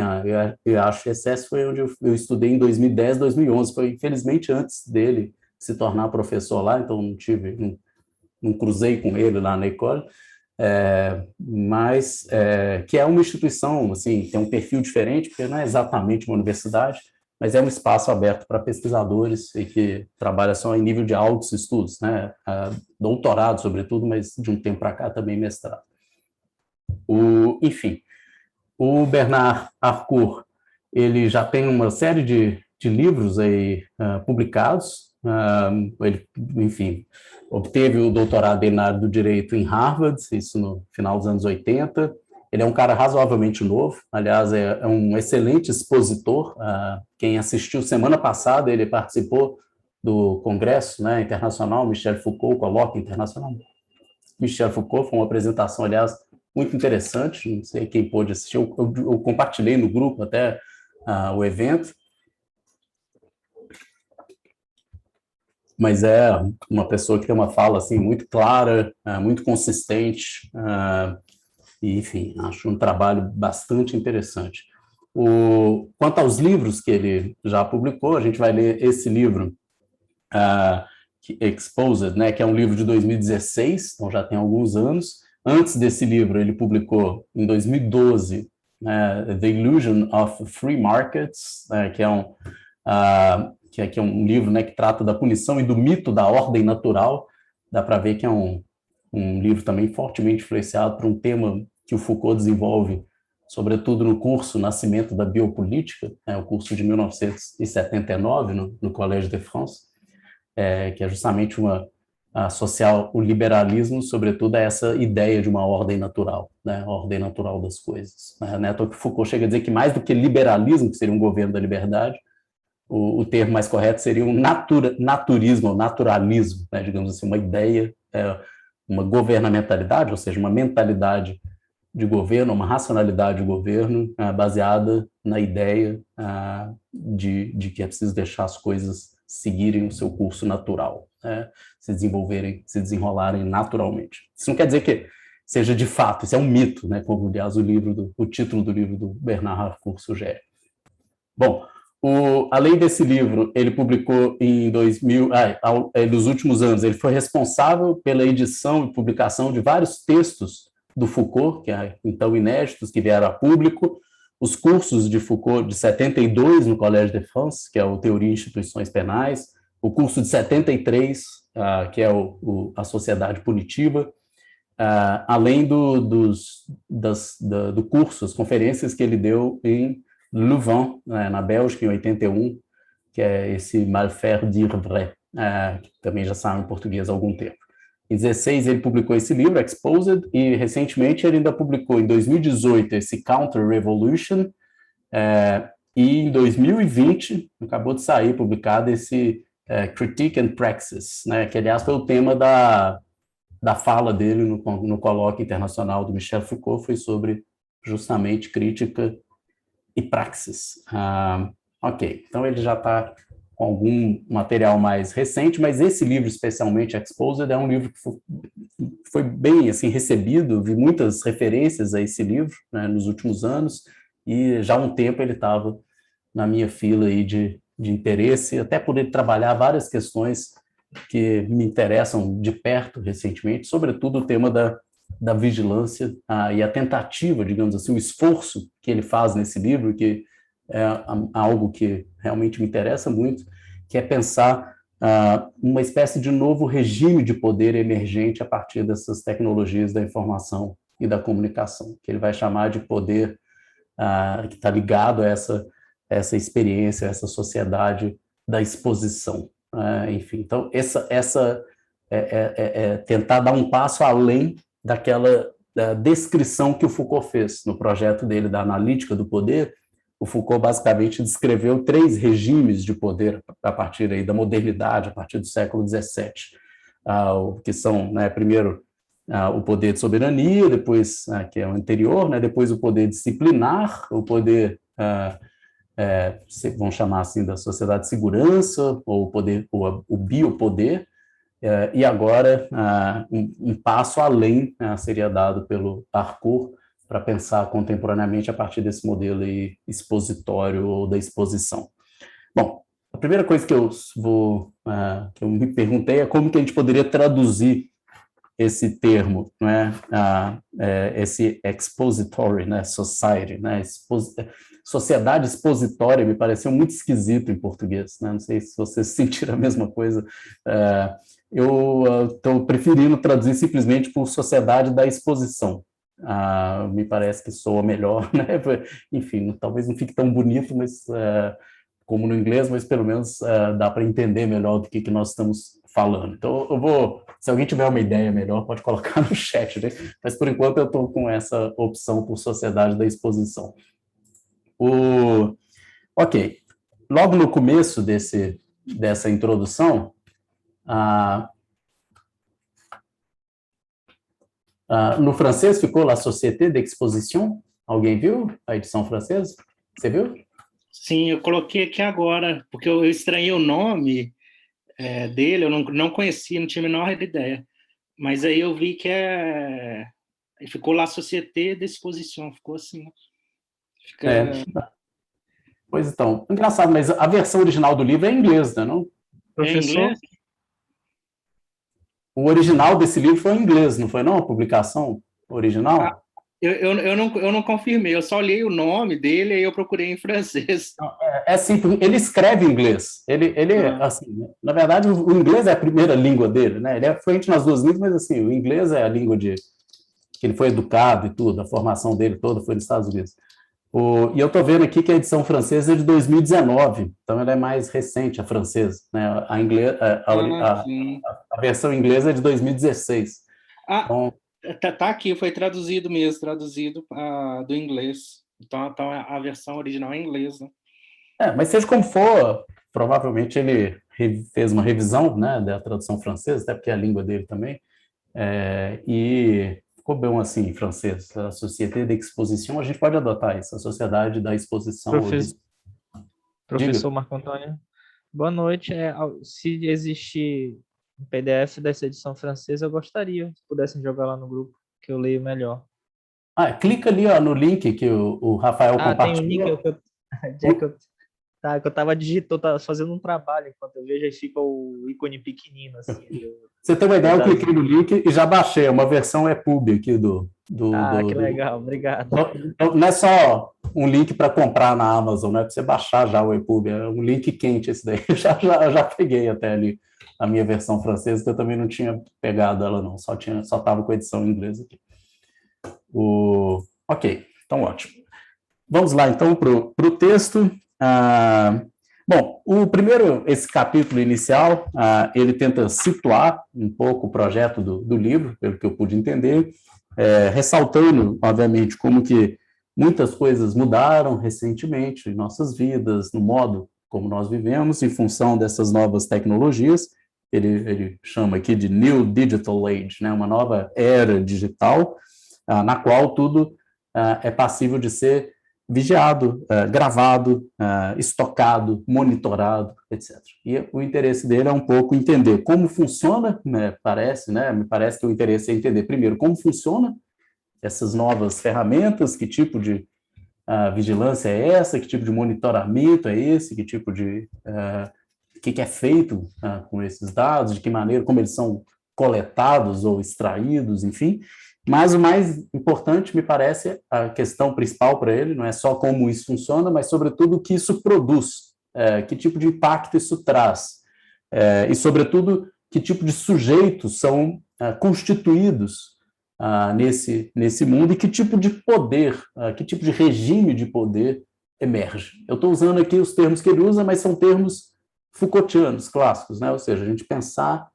eu acho que ESS foi onde eu estudei em 2010, 2011, foi infelizmente antes dele se tornar professor lá, então não cruzei com ele lá na escola, mas que é uma instituição, assim, tem um perfil diferente, porque não é exatamente uma universidade, mas é um espaço aberto para pesquisadores e que trabalha só em nível de altos estudos, né? Doutorado, sobretudo, mas de um tempo para cá também mestrado. Enfim, o Bernard Harcourt, ele já tem uma série de livros aí publicados. Ele, enfim, obteve o doutorado dele na área do direito em Harvard, isso no final dos anos 80. Ele é um cara razoavelmente novo, aliás, é um excelente expositor. Quem assistiu semana passada, ele participou do Congresso, né, Internacional Michel Foucault, Colóquio Internacional Michel Foucault, foi uma apresentação, aliás, muito interessante, não sei quem pôde assistir, eu compartilhei no grupo até o evento, mas é uma pessoa que tem uma fala assim, muito clara, muito consistente, e, enfim, acho um trabalho bastante interessante. Quanto aos livros que ele já publicou, a gente vai ler esse livro, Exposed, né, que é um livro de 2016, então já tem alguns anos. Antes desse livro, ele publicou, em 2012, The Illusion of Free Markets, que é um livro, né, que trata da punição e do mito da ordem natural. Dá para ver que é um livro também fortemente influenciado por um tema que o Foucault desenvolve, sobretudo no curso Nascimento da Biopolítica, o curso de 1979, no Collège de France, que é justamente associar o liberalismo, sobretudo, a essa ideia de uma ordem natural, né, a ordem natural das coisas. Né? Então, que Foucault chega a dizer que mais do que liberalismo, que seria um governo da liberdade, o termo mais correto seria um naturismo, ou naturalismo, né, digamos assim, uma ideia, uma governamentalidade, ou seja, uma mentalidade de governo, uma racionalidade de governo baseada na ideia de que é preciso deixar as coisas seguirem o seu curso natural, né? Se desenvolverem, se desenrolarem naturalmente. Isso não quer dizer que seja de fato, isso é um mito, né? Como, aliás, o título do livro do Bernard Harcourt sugere. Bom, além desse livro, ele publicou em 2000, nos últimos anos, ele foi responsável pela edição e publicação de vários textos do Foucault, que então inéditos, que vieram a público, os cursos de Foucault de 72 no Collège de France, que é o Teoria e Instituições Penais, o curso de 73, que é a Sociedade Punitiva, além do curso, as conferências que ele deu em Louvain, na Bélgica, em 81, que é esse Mal faire dire vrai, que também já saiu em português há algum tempo. Em 16 ele publicou esse livro, Exposed, e recentemente ele ainda publicou, em 2018, esse Counter Revolution, e em 2020 acabou de sair publicado esse Critique and Praxis, né, que aliás foi o tema da fala dele no colóquio internacional do Michel Foucault, foi sobre justamente crítica e praxis. Ok, então ele já está com algum material mais recente, mas esse livro, especialmente Exposed, é um livro que foi bem assim, recebido, vi muitas referências a esse livro, né, nos últimos anos, e já há um tempo ele estava na minha fila aí de interesse, até por ele trabalhar várias questões que me interessam de perto recentemente, sobretudo o tema da vigilância e a tentativa, digamos assim, o esforço que ele faz nesse livro, que é algo que realmente me interessa muito, que é pensar uma espécie de novo regime de poder emergente a partir dessas tecnologias da informação e da comunicação, que ele vai chamar de poder que está ligado a essa experiência, essa sociedade da exposição. Enfim, então, tentar dar um passo além daquela descrição que o Foucault fez no projeto dele da analítica do poder. O Foucault basicamente descreveu 3 regimes de poder a partir aí da modernidade, a partir do século XVII, que são, né, primeiro, o poder de soberania, depois, que é o anterior, né, depois o poder disciplinar, o poder vamos chamar assim, da sociedade de segurança, ou o biopoder, e agora um passo além seria dado pelo Harcourt para pensar contemporaneamente a partir desse modelo aí expositório ou da exposição. Bom, a primeira coisa que que eu me perguntei é como que a gente poderia traduzir esse termo, né, esse expository, né, society, né, sociedade expositória, me pareceu muito esquisito em português, né, não sei se vocês sentiram a mesma coisa. Eu estou preferindo traduzir simplesmente por sociedade da exposição. Me parece que soa melhor, né? Enfim, talvez não fique tão bonito, mas como no inglês, mas pelo menos dá para entender melhor do que nós estamos falando. Então, se alguém tiver uma ideia melhor, pode colocar no chat, né? Mas por enquanto eu estou com essa opção por sociedade da exposição. Ok, logo no começo dessa introdução, no francês ficou La Société d'Exposition. Alguém viu a edição francesa? Você viu? Sim, eu coloquei aqui agora, porque eu estranhei o nome dele, eu não conhecia, não tinha a menor ideia. Mas aí eu vi que ficou La Société d'Exposition, ficou assim. Pois então, engraçado, mas a versão original do livro é em inglês, né, não? É em inglês? O original desse livro foi em inglês, não foi não? A publicação original? Eu não confirmei, eu só olhei o nome dele e eu procurei em francês. Assim, ele escreve em inglês. Assim, na verdade, o inglês é a primeira língua dele, né? Ele é fluente nas 2 línguas, mas assim, o inglês é a língua que ele foi educado e tudo, a formação dele toda foi nos Estados Unidos. E eu estou vendo aqui que a edição francesa é de 2019, então ela é mais recente, a francesa, né? A versão inglesa é de 2016. Então, Tá aqui, foi traduzido mesmo, traduzido do inglês. Então a versão original é em inglês, né? mas seja como for, provavelmente ele fez uma revisão, né, da tradução francesa, até porque é a língua dele também, e ficou bom assim em francês. A Société d'Exposition, a gente pode adotar isso, a Sociedade da Exposição. Professor Marco Antônio, boa noite. Se existir um PDF dessa edição francesa, eu gostaria, se pudessem jogar lá no grupo, que eu leio melhor. Clica ali no link que o Rafael compartilhou. Tem um link que eu estava digitando, estava fazendo um trabalho, enquanto eu vejo, aí fica o ícone pequenino, assim. Você tem uma ideia, eu cliquei no link e já baixei, uma versão EPUB aqui que legal, obrigado. Então, não é só um link para comprar na Amazon, né? Para você baixar já o EPUB, é um link quente esse daí. Eu já peguei até ali a minha versão francesa, que eu também não tinha pegado ela não, só estava com a edição em inglês aqui. Ok, então ótimo. vamos lá, então, para o texto. Bom, esse capítulo inicial, ele tenta situar um pouco o projeto do livro, pelo que eu pude entender, ressaltando, obviamente, como que muitas coisas mudaram recentemente em nossas vidas, no modo como nós vivemos, em função dessas novas tecnologias. Ele chama aqui de New Digital Age, né, uma nova era digital, na qual tudo é passível de ser vigiado, gravado, estocado, monitorado, etc. E o interesse dele é um pouco entender como funciona, me parece que o interesse é entender, primeiro, como funciona essas novas ferramentas, que tipo de vigilância é essa, que tipo de monitoramento é esse, que tipo de... o que é feito com esses dados, de que maneira, como eles são coletados ou extraídos, enfim. Mas o mais importante, me parece, a questão principal para ele, não é só como isso funciona, mas, sobretudo, o que isso produz, que tipo de impacto isso traz, e, sobretudo, que tipo de sujeitos são constituídos nesse mundo e que tipo de poder, que tipo de regime de poder emerge. Eu estou usando aqui os termos que ele usa, mas são termos Foucaultianos, clássicos, né? Ou seja, a gente pensar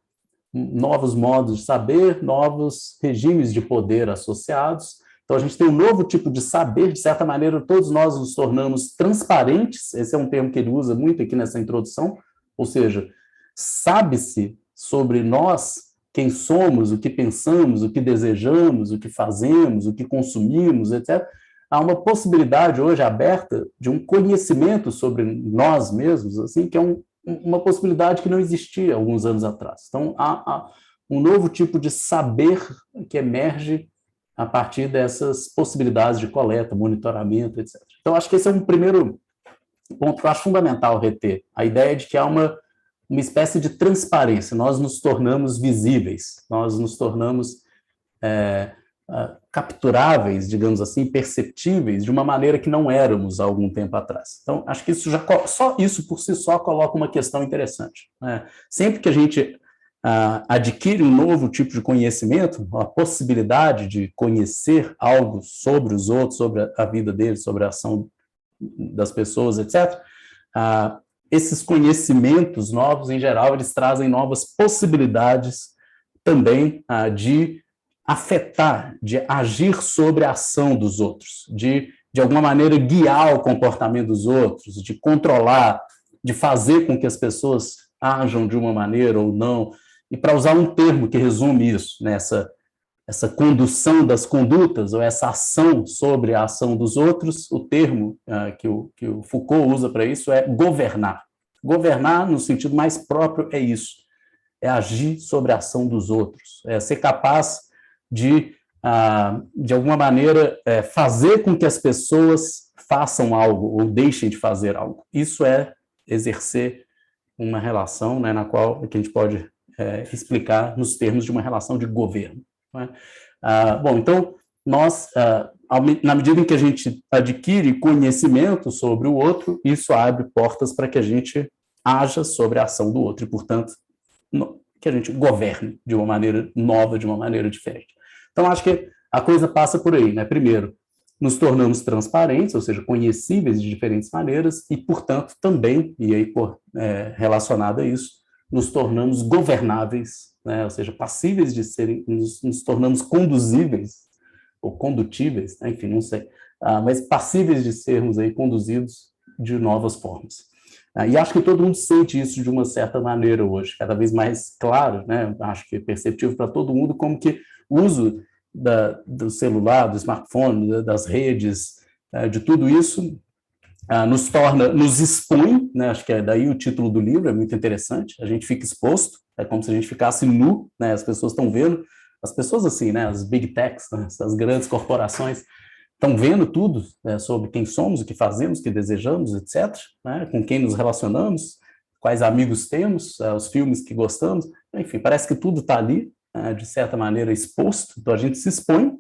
novos modos de saber, novos regimes de poder associados. Então, a gente tem um novo tipo de saber, de certa maneira, todos nós nos tornamos transparentes, esse é um termo que ele usa muito aqui nessa introdução, ou seja, sabe-se sobre nós quem somos, o que pensamos, o que desejamos, o que fazemos, o que consumimos, etc. Há uma possibilidade hoje aberta de um conhecimento sobre nós mesmos, assim, que é uma possibilidade que não existia alguns anos atrás. Então, há um novo tipo de saber que emerge a partir dessas possibilidades de coleta, monitoramento, etc. Então, acho que esse é um primeiro ponto que eu acho fundamental reter, a ideia de que há uma espécie de transparência, nós nos tornamos visíveis, nós nos tornamos capturáveis, digamos assim, perceptíveis, de uma maneira que não éramos há algum tempo atrás. Então, acho que isso só isso por si só coloca uma questão interessante, né? Sempre que a gente adquire um novo tipo de conhecimento, a possibilidade de conhecer algo sobre os outros, sobre a vida deles, sobre a ação das pessoas, etc., esses conhecimentos novos, em geral, eles trazem novas possibilidades também de afetar, de agir sobre a ação dos outros, de alguma maneira guiar o comportamento dos outros, de controlar, de fazer com que as pessoas ajam de uma maneira ou não. E para usar um termo que resume isso, né, essa condução das condutas, ou essa ação sobre a ação dos outros, o termo que o Foucault usa para isso é governar. Governar, no sentido mais próprio, é isso, é agir sobre a ação dos outros, é ser capaz de alguma maneira, fazer com que as pessoas façam algo ou deixem de fazer algo. Isso é exercer uma relação, né, na qual que a gente pode explicar nos termos de uma relação de governo. Né? Bom, então, nós, na medida em que a gente adquire conhecimento sobre o outro, isso abre portas para que a gente haja sobre a ação do outro e, portanto, que a gente governe de uma maneira nova, de uma maneira diferente. Então, acho que a coisa passa por aí, né? Primeiro, nos tornamos transparentes, ou seja, conhecíveis de diferentes maneiras, e, portanto, também, e aí relacionado a isso, nos tornamos governáveis, né? Ou seja, passíveis de serem, nos tornamos conduzíveis, ou condutíveis, né? Enfim, não sei, mas passíveis de sermos aí conduzidos de novas formas. E acho que todo mundo sente isso de uma certa maneira hoje, cada vez mais claro, né? Acho que é perceptível para todo mundo como que o uso do celular, do smartphone, das redes, de tudo isso, nos expõe, né? Acho que é daí o título do livro, é muito interessante, a gente fica exposto, é como se a gente ficasse nu, né? As pessoas estão vendo, as pessoas assim, né? As big techs, né? As grandes corporações, estão vendo tudo sobre quem somos, o que fazemos, o que desejamos, etc., né, com quem nos relacionamos, quais amigos temos, os filmes que gostamos, enfim, parece que tudo está ali, de certa maneira, exposto, então a gente se expõe,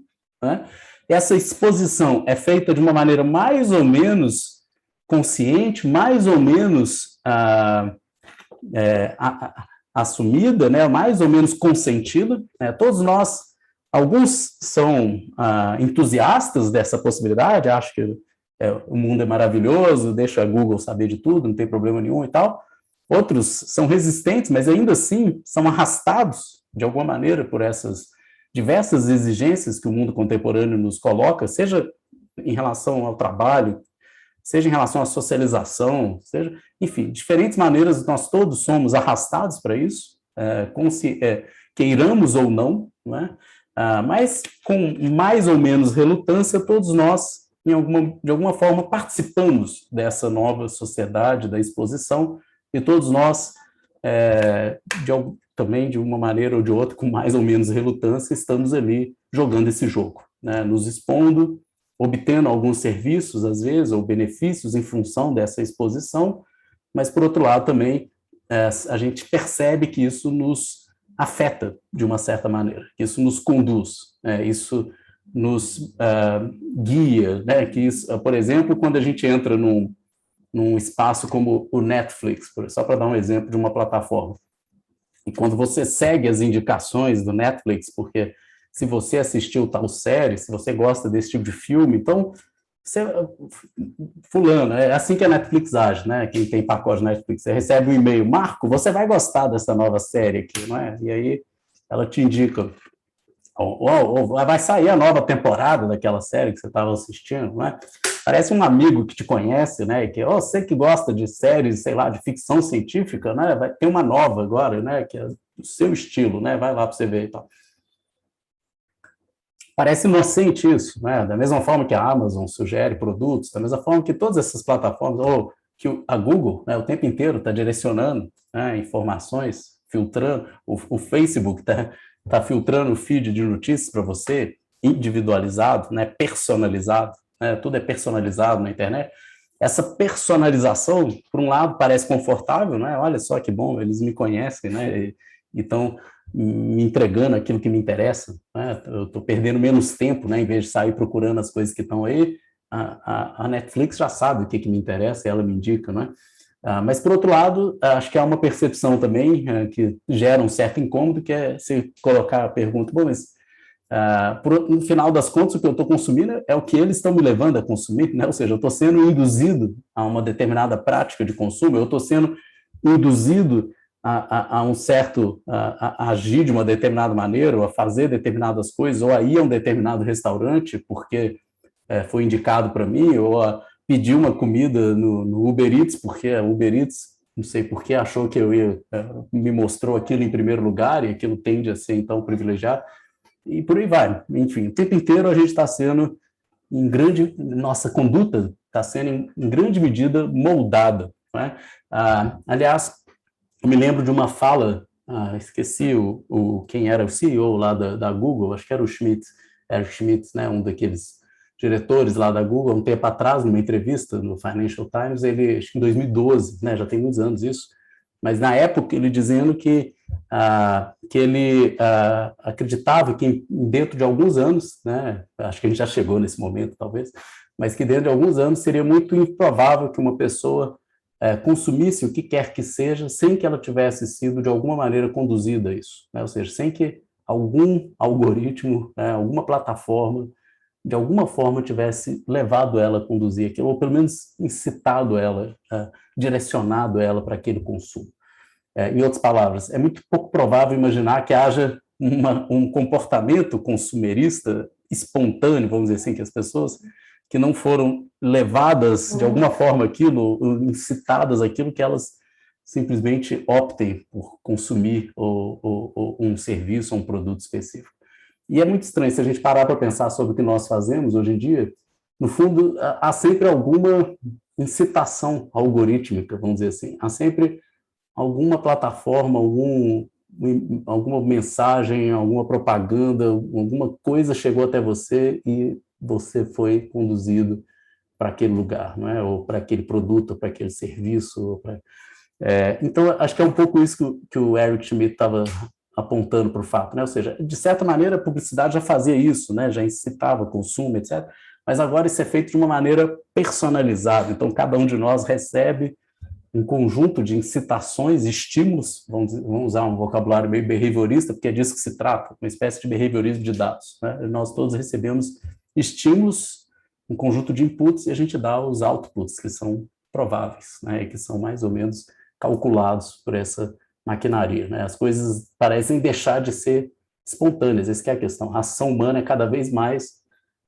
né? Essa exposição é feita de uma maneira mais ou menos consciente, mais ou menos assumida, né, mais ou menos consentida, né? Todos nós, alguns são entusiastas dessa possibilidade, acho que o mundo é maravilhoso, deixa a Google saber de tudo, não tem problema nenhum e tal. Outros são resistentes, mas ainda assim são arrastados, de alguma maneira, por essas diversas exigências que o mundo contemporâneo nos coloca, seja em relação ao trabalho, seja em relação à socialização, seja, enfim, diferentes maneiras, nós todos somos arrastados para isso, queiramos ou não, né? Mas com mais ou menos relutância, todos nós, de alguma forma, participamos dessa nova sociedade da exposição, e todos nós, também de uma maneira ou de outra, com mais ou menos relutância, estamos ali jogando esse jogo, né? Nos expondo, obtendo alguns serviços, às vezes, ou benefícios em função dessa exposição, mas, por outro lado, também a gente percebe que isso nos afeta de uma certa maneira, que isso nos conduz, isso nos guia, né? Que isso, por exemplo, quando a gente entra num espaço como o Netflix, só para dar um exemplo de uma plataforma, e quando você segue as indicações do Netflix, porque se você assistiu tal série, se você gosta desse tipo de filme, então, fulano, é assim que a Netflix age, né? Quem tem pacote Netflix, você recebe um e-mail, Marco, você vai gostar dessa nova série aqui, não é? E aí ela te indica, vai sair a nova temporada daquela série que você estava assistindo, não é? Parece um amigo que te conhece, né? Que você que gosta de séries, sei lá, de ficção científica, né? Vai ter uma nova agora, né? Que é o seu estilo, né? Vai lá para você ver e tal. Parece inocente isso, né? Da mesma forma que a Amazon sugere produtos, da mesma forma que todas essas plataformas, ou que a Google, né, o tempo inteiro está direcionando, né, informações, filtrando, o Facebook está filtrando o feed de notícias para você, individualizado, né, personalizado, né, tudo é personalizado na internet. Essa personalização, por um lado, parece confortável, né? Olha só que bom, eles me conhecem, né? E estão me entregando aquilo que me interessa, né? Eu estou perdendo menos tempo, né? Em vez de sair procurando as coisas que estão aí, a Netflix já sabe o que me interessa e ela me indica, né? Mas, por outro lado, acho que há uma percepção também que gera um certo incômodo, que é se colocar a pergunta, bom, mas no final das contas, o que eu estou consumindo é o que eles estão me levando a consumir, né? Ou seja, eu estou sendo induzido a uma determinada prática de consumo, eu estou sendo induzido a um certo, a agir de uma determinada maneira, ou a fazer determinadas coisas, ou a ir a um determinado restaurante, porque foi indicado para mim, ou a pedir uma comida no Uber Eats, porque a Uber Eats, não sei por que, achou que eu ia, me mostrou aquilo em primeiro lugar, e aquilo tende a ser, então, privilegiado, e por aí vai. Enfim, o tempo inteiro a gente está sendo, nossa conduta está sendo, em grande medida, moldada, né? Aliás, eu me lembro de uma fala, esqueci quem era o CEO lá da Google, acho que era o Eric Schmidt, né, um daqueles diretores lá da Google, um tempo atrás, numa entrevista no Financial Times, ele, acho que em 2012, né, já tem muitos anos isso, mas na época ele dizendo que ele acreditava que dentro de alguns anos, né, acho que a gente já chegou nesse momento talvez, mas que dentro de alguns anos seria muito improvável que uma pessoa consumisse o que quer que seja sem que ela tivesse sido de alguma maneira conduzida a isso, né? Ou seja, sem que algum algoritmo, alguma plataforma, de alguma forma tivesse levado ela a conduzir aquilo, ou pelo menos incitado ela, direcionado ela para aquele consumo. Em outras palavras, é muito pouco provável imaginar que haja um comportamento consumerista espontâneo, vamos dizer assim, que as pessoas que não foram levadas de alguma forma aquilo, incitadas aquilo, que elas simplesmente optem por consumir um serviço ou um produto específico. E é muito estranho, se a gente parar para pensar sobre o que nós fazemos hoje em dia, no fundo, há sempre alguma incitação algorítmica, vamos dizer assim, há sempre alguma plataforma, alguma mensagem, alguma propaganda, alguma coisa chegou até você e você foi conduzido para aquele lugar, não é? Ou para aquele produto, ou para aquele serviço. Então, acho que é um pouco isso que o Eric Schmidt estava apontando para o fato, né? Ou seja, de certa maneira, a publicidade já fazia isso, né? Já incitava o consumo, etc. Mas agora isso é feito de uma maneira personalizada. Então, cada um de nós recebe um conjunto de incitações, estímulos, vamos usar um vocabulário meio behaviorista, porque é disso que se trata, uma espécie de behaviorismo de dados, né? Nós todos recebemos estímulos um conjunto de inputs e a gente dá os outputs, que são prováveis, né, que são mais ou menos calculados por essa maquinaria, né? As coisas parecem deixar de ser espontâneas, essa que é a questão. A ação humana é cada vez mais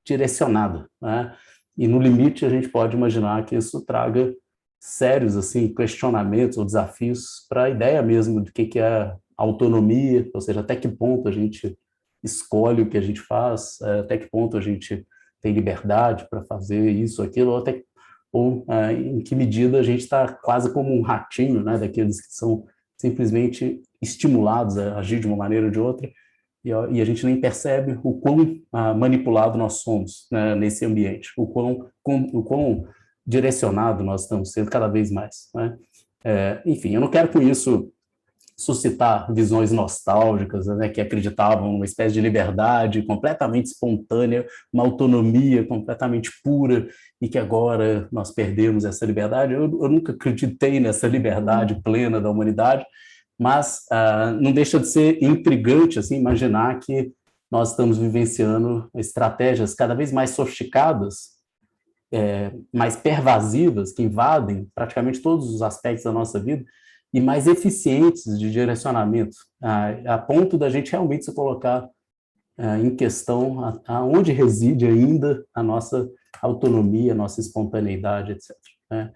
direcionada, né? E no limite a gente pode imaginar que isso traga sérios assim questionamentos ou desafios para a ideia mesmo do que é autonomia, ou seja, até que ponto a gente escolhe o que a gente faz, até que ponto a gente tem liberdade para fazer isso, aquilo, ou em que medida a gente está quase como um ratinho, né, daqueles que são simplesmente estimulados a agir de uma maneira ou de outra, e a gente nem percebe o quão manipulado nós somos, né, nesse ambiente, o quão direcionado nós estamos sendo cada vez mais, né? Enfim, eu não quero com isso suscitar visões nostálgicas, né, que acreditavam numa espécie de liberdade completamente espontânea, uma autonomia completamente pura, e que agora nós perdemos essa liberdade. Eu nunca acreditei nessa liberdade plena da humanidade, mas não deixa de ser intrigante assim, imaginar que nós estamos vivenciando estratégias cada vez mais sofisticadas, mais pervasivas, que invadem praticamente todos os aspectos da nossa vida, e mais eficientes de direcionamento, a ponto da gente realmente se colocar em questão aonde reside ainda a nossa autonomia, a nossa espontaneidade, etc. Né?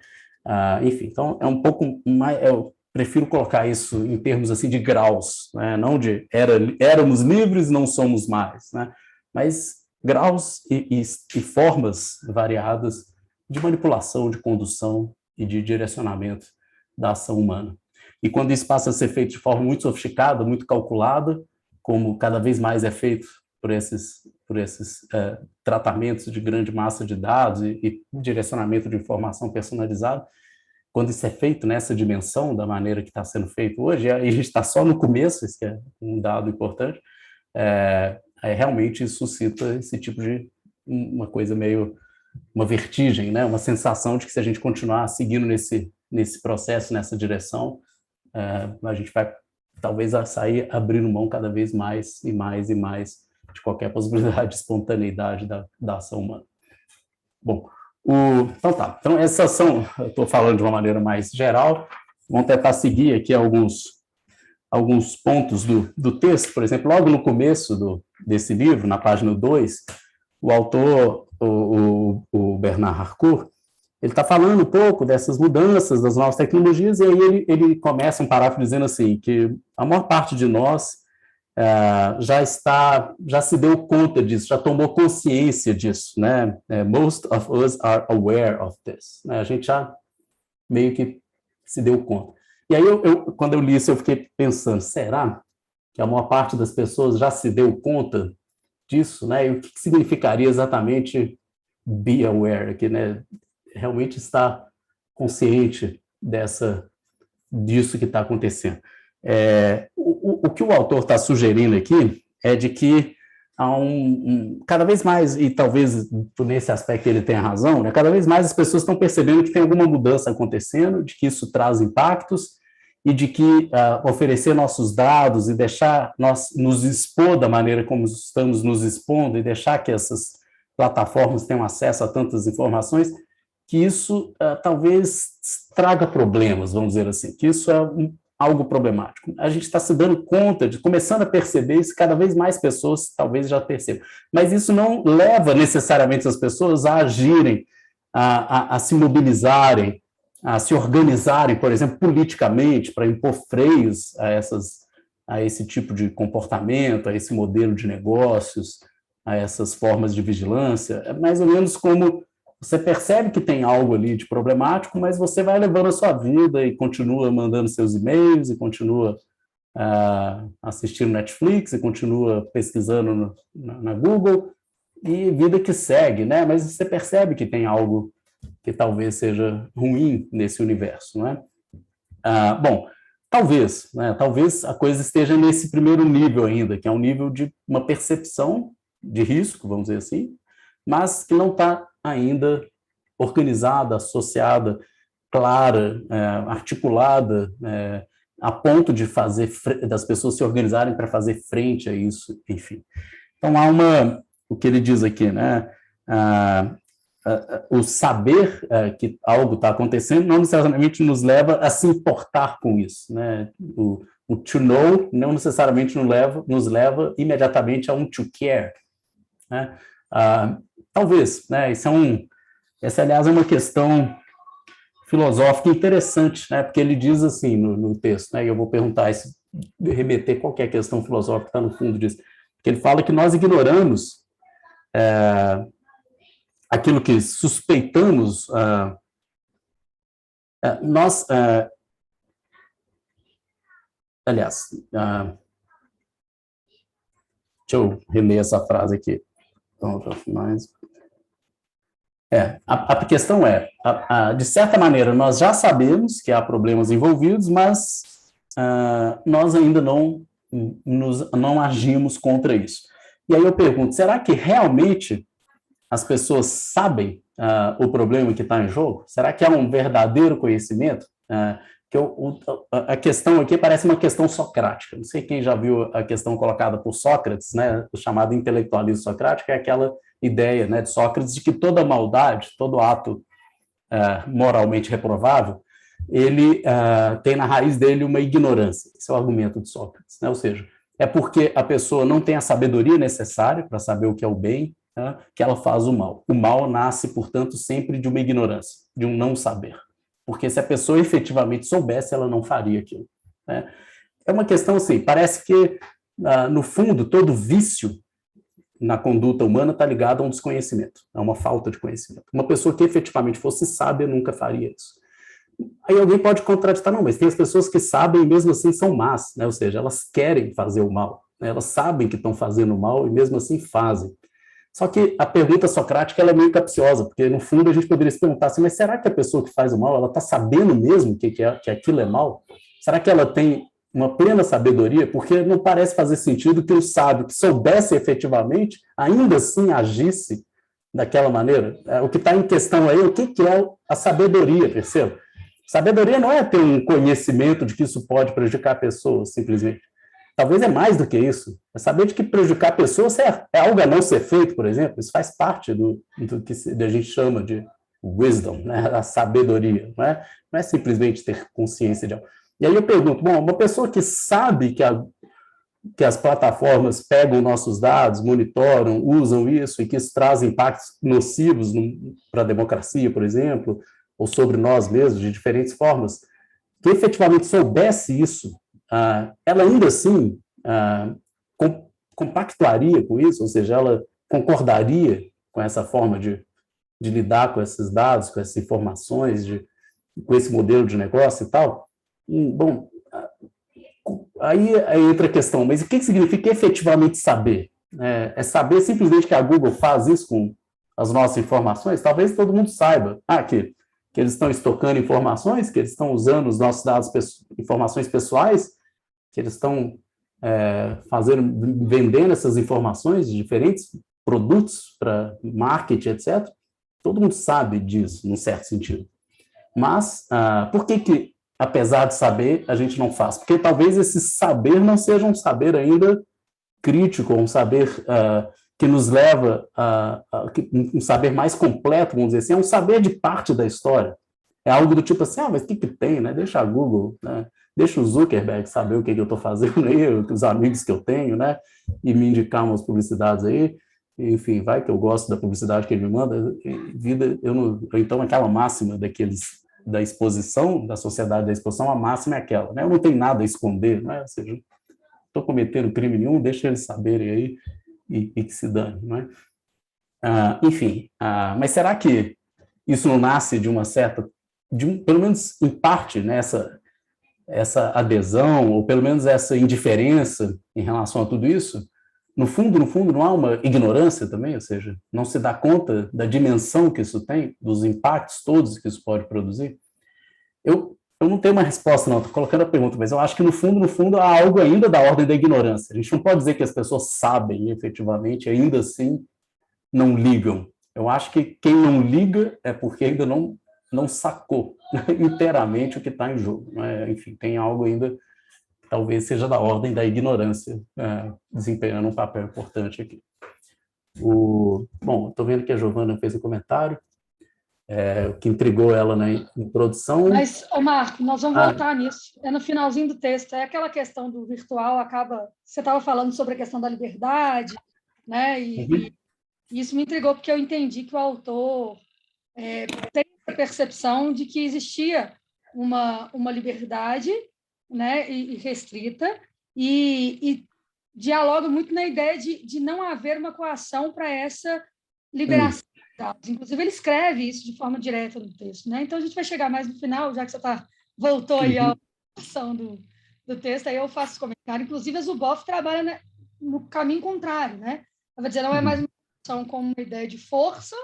Enfim, então é um pouco mais, eu prefiro colocar isso em termos assim de graus, né? Não de éramos livres, não somos mais, né? Mas graus e formas variadas de manipulação, de condução e de direcionamento da ação humana. E quando isso passa a ser feito de forma muito sofisticada, muito calculada, como cada vez mais é feito por esses tratamentos de grande massa de dados e direcionamento de informação personalizada, quando isso é feito nessa dimensão, da maneira que está sendo feito hoje, e a gente está só no começo, isso que é um dado importante, realmente suscita esse tipo de uma coisa meio, uma vertigem, né? Uma sensação de que se a gente continuar seguindo nesse processo, nessa direção, a gente vai talvez sair abrindo mão cada vez mais e mais e mais de qualquer possibilidade de espontaneidade da ação humana. Bom, então tá. Então essas são, eu estou falando de uma maneira mais geral, vamos tentar seguir aqui alguns pontos do texto. Por exemplo, logo no começo desse livro, na página 2, o autor, o Bernard Harcourt, ele está falando um pouco dessas mudanças, das novas tecnologias, e aí ele começa um parágrafo dizendo assim, que a maior parte de nós já se deu conta disso, já tomou consciência disso, né? Most of us are aware of this. Né? A gente já meio que se deu conta. E aí, quando eu li isso, eu fiquei pensando, será que a maior parte das pessoas já se deu conta disso? Né? E o que significaria exatamente be aware aqui, né? Realmente estar consciente disso que está acontecendo. O que o autor está sugerindo aqui é de que há cada vez mais, e talvez nesse aspecto ele tenha razão, né, cada vez mais as pessoas estão percebendo que tem alguma mudança acontecendo, de que isso traz impactos, e de que oferecer nossos dados e deixar nos expor da maneira como estamos nos expondo, e deixar que essas plataformas tenham acesso a tantas informações, que isso talvez traga problemas, vamos dizer assim, que isso é algo problemático. A gente está se dando conta, começando a perceber isso, cada vez mais pessoas talvez já percebam. Mas isso não leva necessariamente as pessoas a agirem, a se mobilizarem, a se organizarem, por exemplo, politicamente, para impor freios a esse tipo de comportamento, a esse modelo de negócios, a essas formas de vigilância. É mais ou menos como você percebe que tem algo ali de problemático, mas você vai levando a sua vida e continua mandando seus e-mails, e continua assistindo Netflix, e continua pesquisando na Google, e vida que segue, né? Mas você percebe que tem algo que talvez seja ruim nesse universo, não é? Bom, talvez, né? Talvez a coisa esteja nesse primeiro nível ainda, que é um nível de uma percepção de risco, vamos dizer assim, mas que não está ainda organizada, associada, clara, articulada, a ponto de das pessoas se organizarem para fazer frente a isso, enfim. Então, há o que ele diz aqui, né? o saber que algo está acontecendo não necessariamente nos leva a se importar com isso, né? O to know não necessariamente nos leva imediatamente a um to care, né? Talvez, né? Essa, aliás, é uma questão filosófica interessante, né? Porque ele diz assim no texto, né? E eu vou perguntar, remeter qualquer questão filosófica que está no fundo disso, que ele fala que nós ignoramos aquilo que suspeitamos, aliás, deixa eu reler essa frase aqui. A questão é, de certa maneira, nós já sabemos que há problemas envolvidos, mas nós ainda não agimos contra isso. E aí eu pergunto, será que realmente as pessoas sabem o problema que está em jogo? Será que há um verdadeiro conhecimento? A questão aqui parece uma questão socrática. Não sei quem já viu a questão colocada por Sócrates, né, o chamado intelectualismo socrático, é aquela ideia, né, de Sócrates de que toda maldade, todo ato moralmente reprovável, ele tem na raiz dele uma ignorância. Esse é o argumento de Sócrates, né? Ou seja, é porque a pessoa não tem a sabedoria necessária para saber o que é o bem, né, que ela faz o mal. O mal nasce, portanto, sempre de uma ignorância, de um não saber. Porque se a pessoa efetivamente soubesse, ela não faria aquilo, né? É uma questão assim, parece que, no fundo, todo vício na conduta humana está ligado a um desconhecimento, a uma falta de conhecimento. Uma pessoa que efetivamente fosse sábia nunca faria isso. Aí alguém pode contraditar, não, mas tem as pessoas que sabem e mesmo assim são más, né? Ou seja, elas querem fazer o mal, né? Elas sabem que estão fazendo o mal e mesmo assim fazem. Só que a pergunta socrática ela é meio capciosa, porque no fundo a gente poderia se perguntar assim, mas será que a pessoa que faz o mal, ela está sabendo mesmo que aquilo é mal? Será que ela tem uma plena sabedoria? Porque não parece fazer sentido que o sábio, que soubesse efetivamente, ainda assim agisse daquela maneira. O que está em questão aí, o que é a sabedoria, percebe? Sabedoria não é ter um conhecimento de que isso pode prejudicar a pessoa, simplesmente. Talvez é mais do que isso. É saber de que prejudicar a pessoa é algo a não ser feito, por exemplo. Isso faz parte do que a gente chama de wisdom, né? A sabedoria. Não é simplesmente ter consciência de algo. E aí eu pergunto, bom, uma pessoa que sabe que as plataformas pegam nossos dados, monitoram, usam isso e que isso traz impactos nocivos para a democracia, por exemplo, ou sobre nós mesmos, de diferentes formas, que efetivamente soubesse isso, ela ainda assim compactuaria com isso, ou seja, ela concordaria com essa forma de lidar com esses dados, com essas informações, com esse modelo de negócio e tal. Bom, aí entra a questão, mas o que significa efetivamente saber? É saber simplesmente que a Google faz isso com as nossas informações? Talvez todo mundo saiba que eles estão estocando informações, que eles estão usando os nossos dados, informações pessoais, que eles estão vendendo essas informações de diferentes produtos para marketing, etc. Todo mundo sabe disso, num certo sentido. Mas por que, apesar de saber, a gente não faz? Porque talvez esse saber não seja um saber ainda crítico, um saber que nos leva um saber mais completo, vamos dizer assim, é um saber de parte da história. É algo do tipo assim, mas o que tem, né? Deixa a Google, né? Deixa o Zuckerberg saber o que eu estou fazendo aí, os amigos que eu tenho, né? E me indicar umas publicidades aí. Enfim, vai que eu gosto da publicidade que ele me manda. Então, aquela máxima da exposição, da sociedade da exposição, a máxima é aquela, né? Eu não tenho nada a esconder, né? Ou seja, estou cometendo crime nenhum, deixa eles saberem aí e que se dane, né? Enfim, mas será que isso não nasce de uma certa, pelo menos em parte, né, essa adesão, ou pelo menos essa indiferença em relação a tudo isso? No fundo, não há uma ignorância também, ou seja, não se dá conta da dimensão que isso tem, dos impactos todos que isso pode produzir? Eu não tenho uma resposta, não, estou colocando a pergunta, mas eu acho que no fundo há algo ainda da ordem da ignorância. A gente não pode dizer que as pessoas sabem efetivamente, ainda assim não ligam. Eu acho que quem não liga é porque ainda não sacou, né, inteiramente o que está em jogo, né? Enfim, tem algo ainda, talvez seja da ordem da ignorância, desempenhando um papel importante aqui. Bom, estou vendo que a Giovana fez um comentário. o que intrigou ela na introdução. Mas, Marco, nós vamos voltar nisso. É no finalzinho do texto. É aquela questão do virtual, Você estava falando sobre a questão da liberdade, né? E isso me intrigou, porque eu entendi que o autor tem a percepção de que existia uma liberdade, né, e restrita, e dialoga muito na ideia de não haver uma coação para essa liberação. Inclusive, ele escreve isso de forma direta no texto, né? Então, a gente vai chegar mais no final, já que você voltou aí à ação do texto, aí eu faço esse comentário. Inclusive, a Zuboff trabalha no caminho contrário, né? Ela vai dizer, não é mais uma coação como uma ideia de força,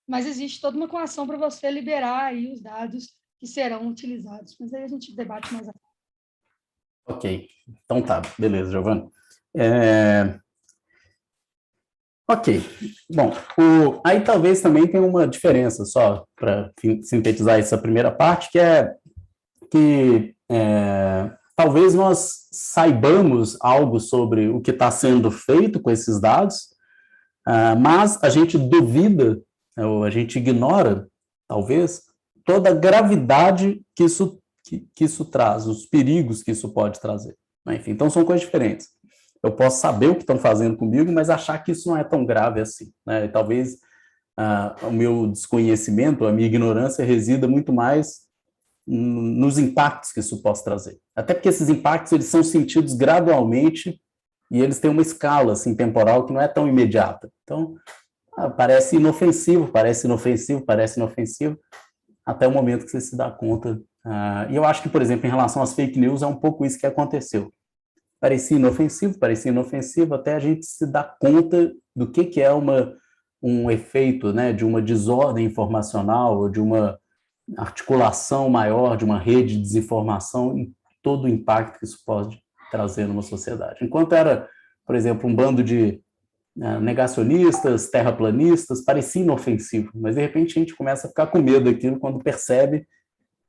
mas existe toda uma coação para você liberar aí os dados que serão utilizados. Mas aí a gente debate mais a fundo. Ok, então tá, beleza, Giovana. Ok, bom, aí talvez também tenha uma diferença, só para sintetizar essa primeira parte, que é que talvez nós saibamos algo sobre o que está sendo feito com esses dados, mas a gente duvida, ou a gente ignora, talvez, toda a gravidade que isso traz, os perigos que isso pode trazer. Enfim, então são coisas diferentes. Eu posso saber o que estão fazendo comigo, mas achar que isso não é tão grave assim, né? E talvez o meu desconhecimento, a minha ignorância resida muito mais nos impactos que isso possa trazer. Até porque esses impactos eles são sentidos gradualmente e eles têm uma escala assim, temporal que não é tão imediata. Então, parece inofensivo, até o momento que você se dá conta. E eu acho que, por exemplo, em relação às fake news, é um pouco isso que aconteceu. Parecia inofensivo, até a gente se dar conta do que é um efeito, né, de uma desordem informacional, ou de uma articulação maior, de uma rede de desinformação e todo o impacto que isso pode trazer numa sociedade. Enquanto era, por exemplo, um bando de negacionistas, terraplanistas, parecia inofensivo, mas de repente a gente começa a ficar com medo daquilo quando percebe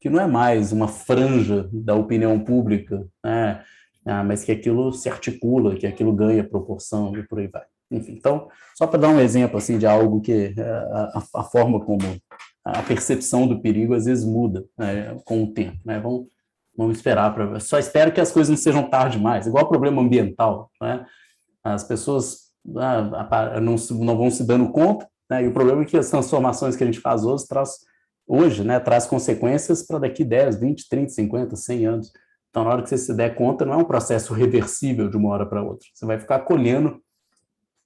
que não é mais uma franja da opinião pública, né? Mas que aquilo se articula, que aquilo ganha proporção e por aí vai. Enfim, então, só para dar um exemplo assim, de algo que a forma como a percepção do perigo às vezes muda, né, com o tempo. Né? Vamos esperar. Só espero que as coisas não sejam tarde demais, igual o problema ambiental. Né? As pessoas não vão se dando conta, né? E o problema é que as transformações que a gente faz hoje traz consequências para daqui 10, 20, 30, 50, 100 anos. Então, na hora que você se der conta, não é um processo reversível de uma hora para outra. Você vai ficar colhendo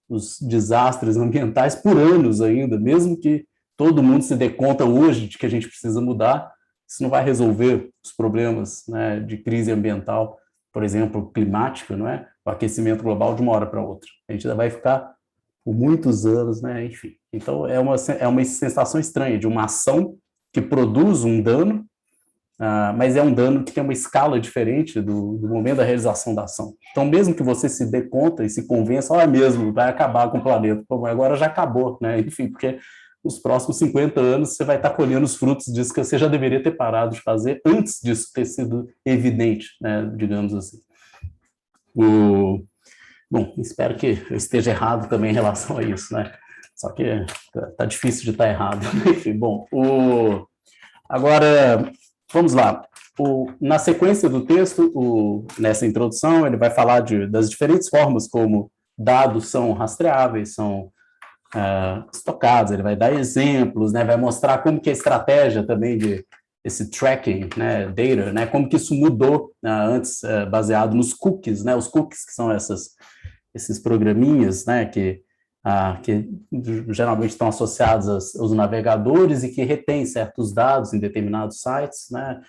os desastres ambientais por anos ainda, mesmo que todo mundo se dê conta hoje de que a gente precisa mudar, isso não vai resolver os problemas, né, de crise ambiental, por exemplo, climática, não é? O aquecimento global de uma hora para outra. A gente ainda vai ficar por muitos anos, né? Enfim. Então, é uma sensação estranha de uma ação que produz um dano, mas é um dano que tem uma escala diferente do momento da realização da ação. Então, mesmo que você se dê conta e se convença, mesmo, vai acabar com o planeta. Pô, agora já acabou, né? Enfim, porque nos próximos 50 anos você vai estar colhendo os frutos disso que você já deveria ter parado de fazer antes disso ter sido evidente, né? Digamos assim. Bom, espero que eu esteja errado também em relação a isso, né? Só que tá difícil de estar errado. Enfim, bom, agora... Vamos lá. Na sequência do texto, nessa introdução, ele vai falar das diferentes formas como dados são rastreáveis, são estocados, ele vai dar exemplos, né, vai mostrar como que a estratégia também esse tracking, né, data, né, como que isso mudou antes, baseado nos cookies, né, os cookies que são esses programinhas, né, que geralmente estão associados aos navegadores e que retêm certos dados em determinados sites, né?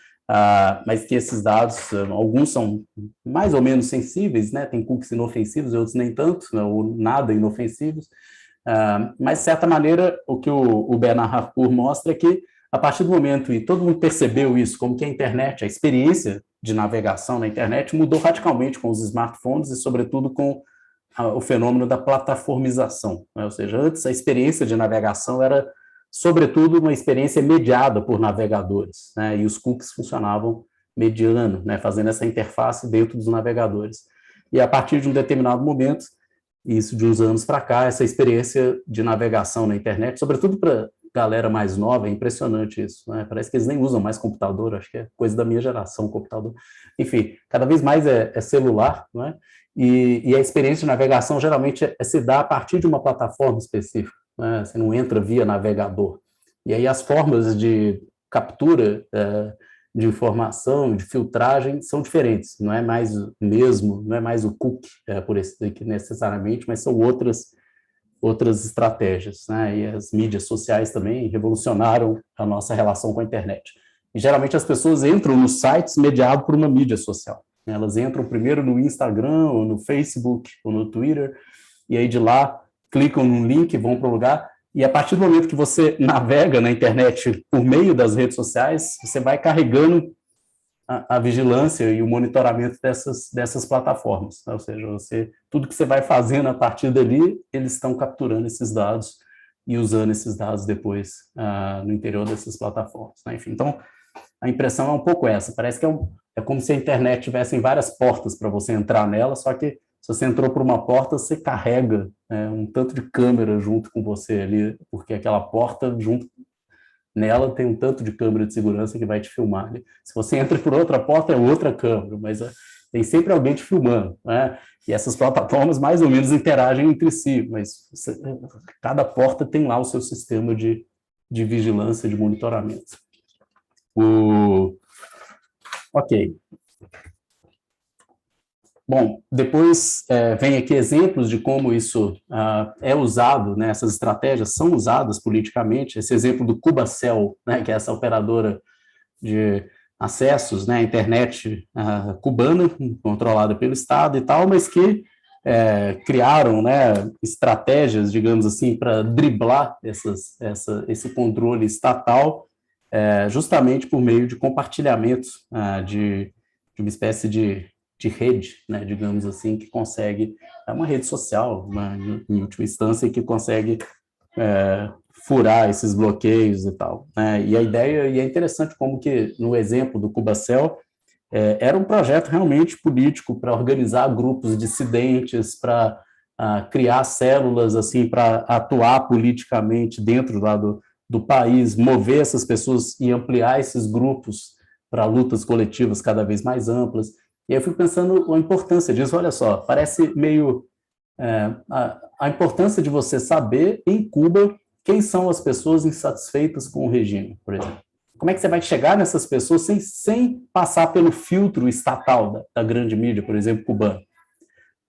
Mas que esses dados, alguns são mais ou menos sensíveis, né? Tem cookies inofensivos, outros nem tanto, né? Ou nada inofensivos, mas de certa maneira o que o Bernard Harpur mostra é que a partir do momento, e todo mundo percebeu isso, como que a internet, a experiência de navegação na internet mudou radicalmente com os smartphones e sobretudo com o fenômeno da plataformização, né? Ou seja, antes a experiência de navegação era, sobretudo, uma experiência mediada por navegadores, né? E os cookies funcionavam mediando, né? Fazendo essa interface dentro dos navegadores. E a partir de um determinado momento, isso de uns anos para cá, essa experiência de navegação na internet, sobretudo para galera mais nova, é impressionante isso, né? Parece que eles nem usam mais computador, acho que é coisa da minha geração, computador. Enfim, cada vez mais é celular, não é? E a experiência de navegação geralmente se dá a partir de uma plataforma específica, né? Você não entra via navegador. E aí as formas de captura de informação, de filtragem, são diferentes. Não é mais o mesmo, não é mais o cookie, por esse aqui necessariamente, mas são outras estratégias, né? E as mídias sociais também revolucionaram a nossa relação com a internet. E geralmente as pessoas entram nos sites mediados por uma mídia social. Elas entram primeiro no Instagram, ou no Facebook, ou no Twitter, e aí de lá clicam num link, vão para o lugar, e a partir do momento que você navega na internet por meio das redes sociais, você vai carregando a vigilância e o monitoramento dessas plataformas, né? Ou seja, tudo que você vai fazendo a partir dali, eles estão capturando esses dados e usando esses dados depois no interior dessas plataformas, né? Enfim, então, a impressão é um pouco essa, parece que é como se a internet tivesse várias portas para você entrar nela, só que se você entrou por uma porta, você carrega um tanto de câmera junto com você ali, porque aquela porta junto nela tem um tanto de câmera de segurança que vai te filmar ali. Se você entra por outra porta, é outra câmera, mas tem sempre alguém te filmando, né? E essas plataformas mais ou menos interagem entre si, mas cada porta tem lá o seu sistema de vigilância, de monitoramento. Ok. Bom, depois vem aqui exemplos de como isso é usado, né? Essas estratégias são usadas politicamente. Esse exemplo do Cubacel, né? Que é essa operadora de acessos, né? À internet cubana, controlada pelo Estado e tal, mas que criaram, né? Estratégias, digamos assim, para driblar esse controle estatal, justamente por meio de compartilhamento de uma espécie de rede, né, digamos assim, que consegue, é uma rede social, em última instância, que consegue furar esses bloqueios e tal, né? E a ideia, e é interessante como que, no exemplo do Cubacel, era um projeto realmente político para organizar grupos dissidentes, para criar células, assim, para atuar politicamente dentro lá do país, mover essas pessoas e ampliar esses grupos para lutas coletivas cada vez mais amplas. E aí eu fico pensando a importância disso. Olha só, parece meio a importância de você saber, em Cuba, quem são as pessoas insatisfeitas com o regime, por exemplo. Como é que você vai chegar nessas pessoas sem passar pelo filtro estatal da grande mídia, por exemplo, cubana?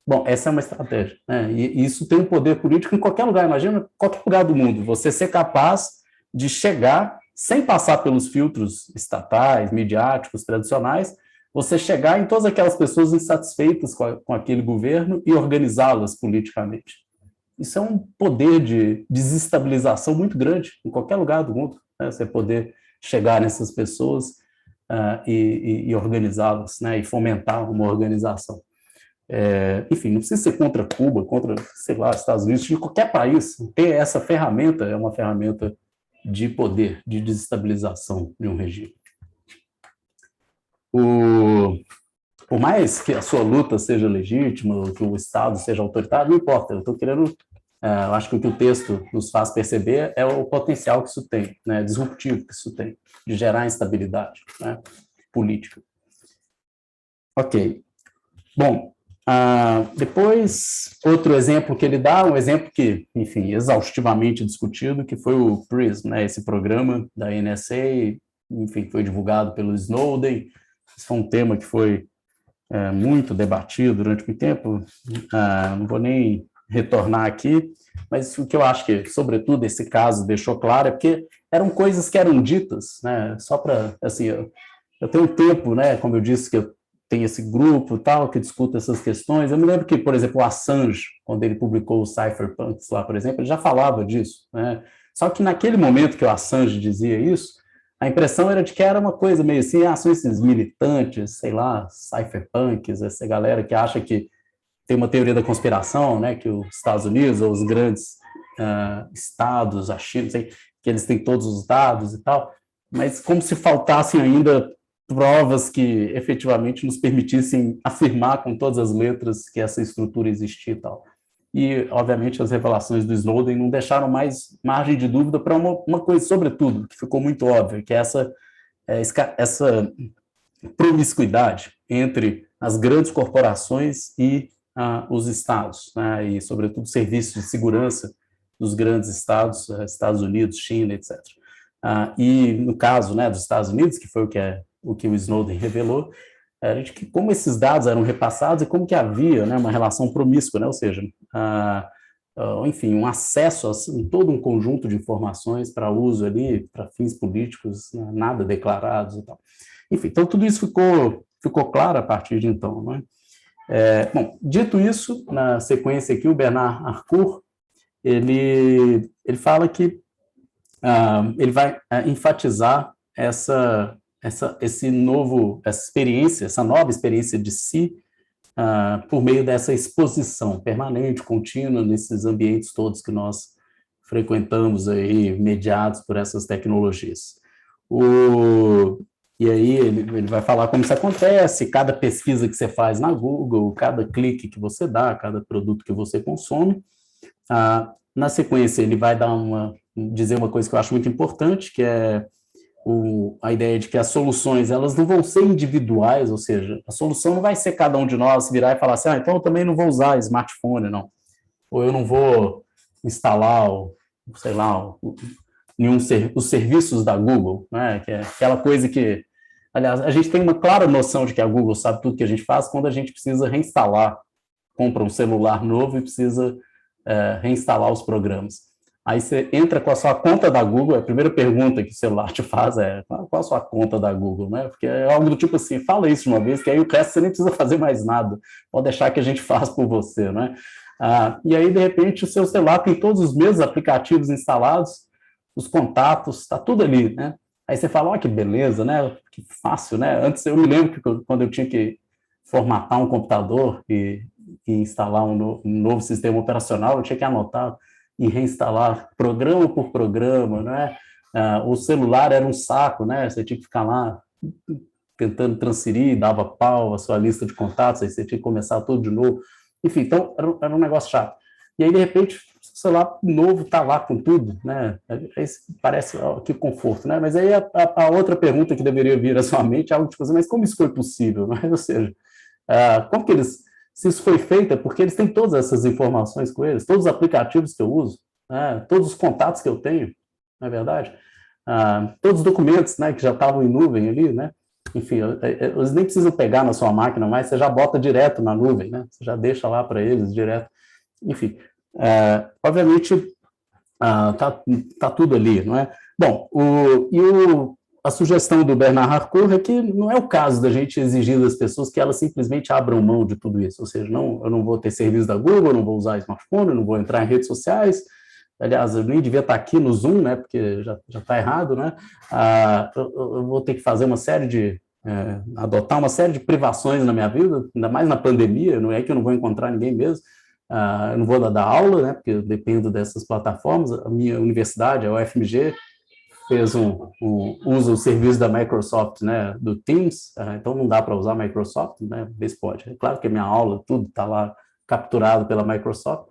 Bom, essa é uma estratégia, né? E isso tem um poder político em qualquer lugar. Imagina, qualquer lugar do mundo, você ser capaz de chegar, sem passar pelos filtros estatais, midiáticos, tradicionais, você chegar em todas aquelas pessoas insatisfeitas com aquele governo e organizá-las politicamente. Isso é um poder de desestabilização muito grande em qualquer lugar do mundo, né? Você poder chegar nessas pessoas e organizá-las, né? E fomentar uma organização. Enfim, não precisa ser contra Cuba, contra, sei lá, Estados Unidos, de qualquer país. Ter essa ferramenta é uma ferramenta de poder, de desestabilização de um regime. Por mais que a sua luta seja legítima, que o Estado seja autoritário, não importa. Eu estou querendo, eu acho que o que o texto nos faz perceber é o potencial que isso tem, né, disruptivo que isso tem, de gerar instabilidade, né, política. Ok. Bom, depois, outro exemplo que ele dá, um exemplo que, enfim, exaustivamente discutido, que foi o PRISM, né, esse programa da NSA, enfim, foi divulgado pelo Snowden. Esse foi um tema que foi muito debatido durante muito tempo, não vou nem retornar aqui, mas o que eu acho que, sobretudo, esse caso deixou claro é porque eram coisas que eram ditas, né, só para, assim, eu tenho um tempo, né, como eu disse, que eu tenho esse grupo tal, que discuta essas questões. Eu me lembro que, por exemplo, o Assange, quando ele publicou o Cypherpunks lá, por exemplo, ele já falava disso, né, só que naquele momento que o Assange dizia isso, a impressão era de que era uma coisa meio assim, são esses militantes, sei lá, cypherpunks, essa galera que acha que tem uma teoria da conspiração, né, que os Estados Unidos ou os grandes estados, a China, sei, que eles têm todos os dados e tal, mas como se faltassem ainda provas que efetivamente nos permitissem afirmar com todas as letras que essa estrutura existia e tal. e, obviamente, as revelações do Snowden não deixaram mais margem de dúvida para uma coisa, sobretudo, que ficou muito óbvia, que é essa promiscuidade entre as grandes corporações e os estados, né, e, sobretudo, serviços de segurança dos grandes estados, Estados Unidos, China, etc. E, no caso, né, dos Estados Unidos, que foi o que o Snowden revelou, como esses dados eram repassados e como que havia, né, uma relação promíscua, né, ou seja, enfim, um acesso a todo um conjunto de informações para uso ali, para fins políticos, né, nada declarados e tal. Enfim, então tudo isso ficou claro a partir de então, né? Bom, dito isso, na sequência aqui, o Bernard Harcourt, ele fala que ele vai enfatizar essa nova experiência de si, por meio dessa exposição permanente, contínua, nesses ambientes todos que nós frequentamos aí, mediados por essas tecnologias. E aí ele vai falar como isso acontece, cada pesquisa que você faz na Google, cada clique que você dá, cada produto que você consome. Na sequência, ele vai dizer uma coisa que eu acho muito importante, que é a ideia de que as soluções elas não vão ser individuais, ou seja, a solução não vai ser cada um de nós virar e falar assim, então eu também não vou usar smartphone, não. Ou eu não vou instalar, sei lá, os serviços da Google, né? Que é aquela coisa que, aliás, a gente tem uma clara noção de que a Google sabe tudo que a gente faz quando a gente precisa reinstalar, compra um celular novo e precisa reinstalar os programas. Aí você entra com a sua conta da Google, a primeira pergunta que o celular te faz é qual a sua conta da Google, né? Porque é algo do tipo assim, fala isso de uma vez, que aí o resto você nem precisa fazer mais nada, pode deixar que a gente faz por você, né? E aí, de repente, o seu celular tem todos os mesmos aplicativos instalados, os contatos, está tudo ali, né? Aí você fala, olha que beleza, né? Que fácil, né? Antes eu me lembro que quando eu tinha que formatar um computador e instalar um novo sistema operacional, eu tinha que anotar e reinstalar programa por programa, né? O celular era um saco, né? Você tinha que ficar lá tentando transferir, dava pau a sua lista de contatos, aí você tinha que começar tudo de novo. Enfim, então era um negócio chato. E aí, de repente, o celular novo está lá com tudo, né? Aí parece que conforto, né? Mas aí a outra pergunta que deveria vir à sua mente é algo tipo assim, mas como isso foi possível? Né? Ou seja, como que se isso foi feito, é porque eles têm todas essas informações com eles, todos os aplicativos que eu uso, né? Todos os contatos que eu tenho, não é verdade? Todos os documentos, né, que já estavam em nuvem ali, né? Enfim, eles nem precisam pegar na sua máquina, mas você já bota direto na nuvem, né? Você já deixa lá para eles direto. Enfim, obviamente, tá tudo ali, não é? Bom, a sugestão do Bernard Harcourt é que não é o caso da gente exigir das pessoas que elas simplesmente abram mão de tudo isso, ou seja, eu não vou ter serviço da Google, eu não vou usar smartphone, eu não vou entrar em redes sociais, aliás, eu nem devia estar aqui no Zoom, né, porque já está errado, né, eu vou ter que fazer adotar uma série de privações na minha vida, ainda mais na pandemia, não é que eu não vou encontrar ninguém mesmo, eu não vou dar aula, né, porque eu dependo dessas plataformas, a minha universidade, a UFMG, usa o serviço da Microsoft, né, do Teams, então não dá para usar Microsoft, né, vê se pode. É claro que a minha aula, tudo está lá capturado pela Microsoft.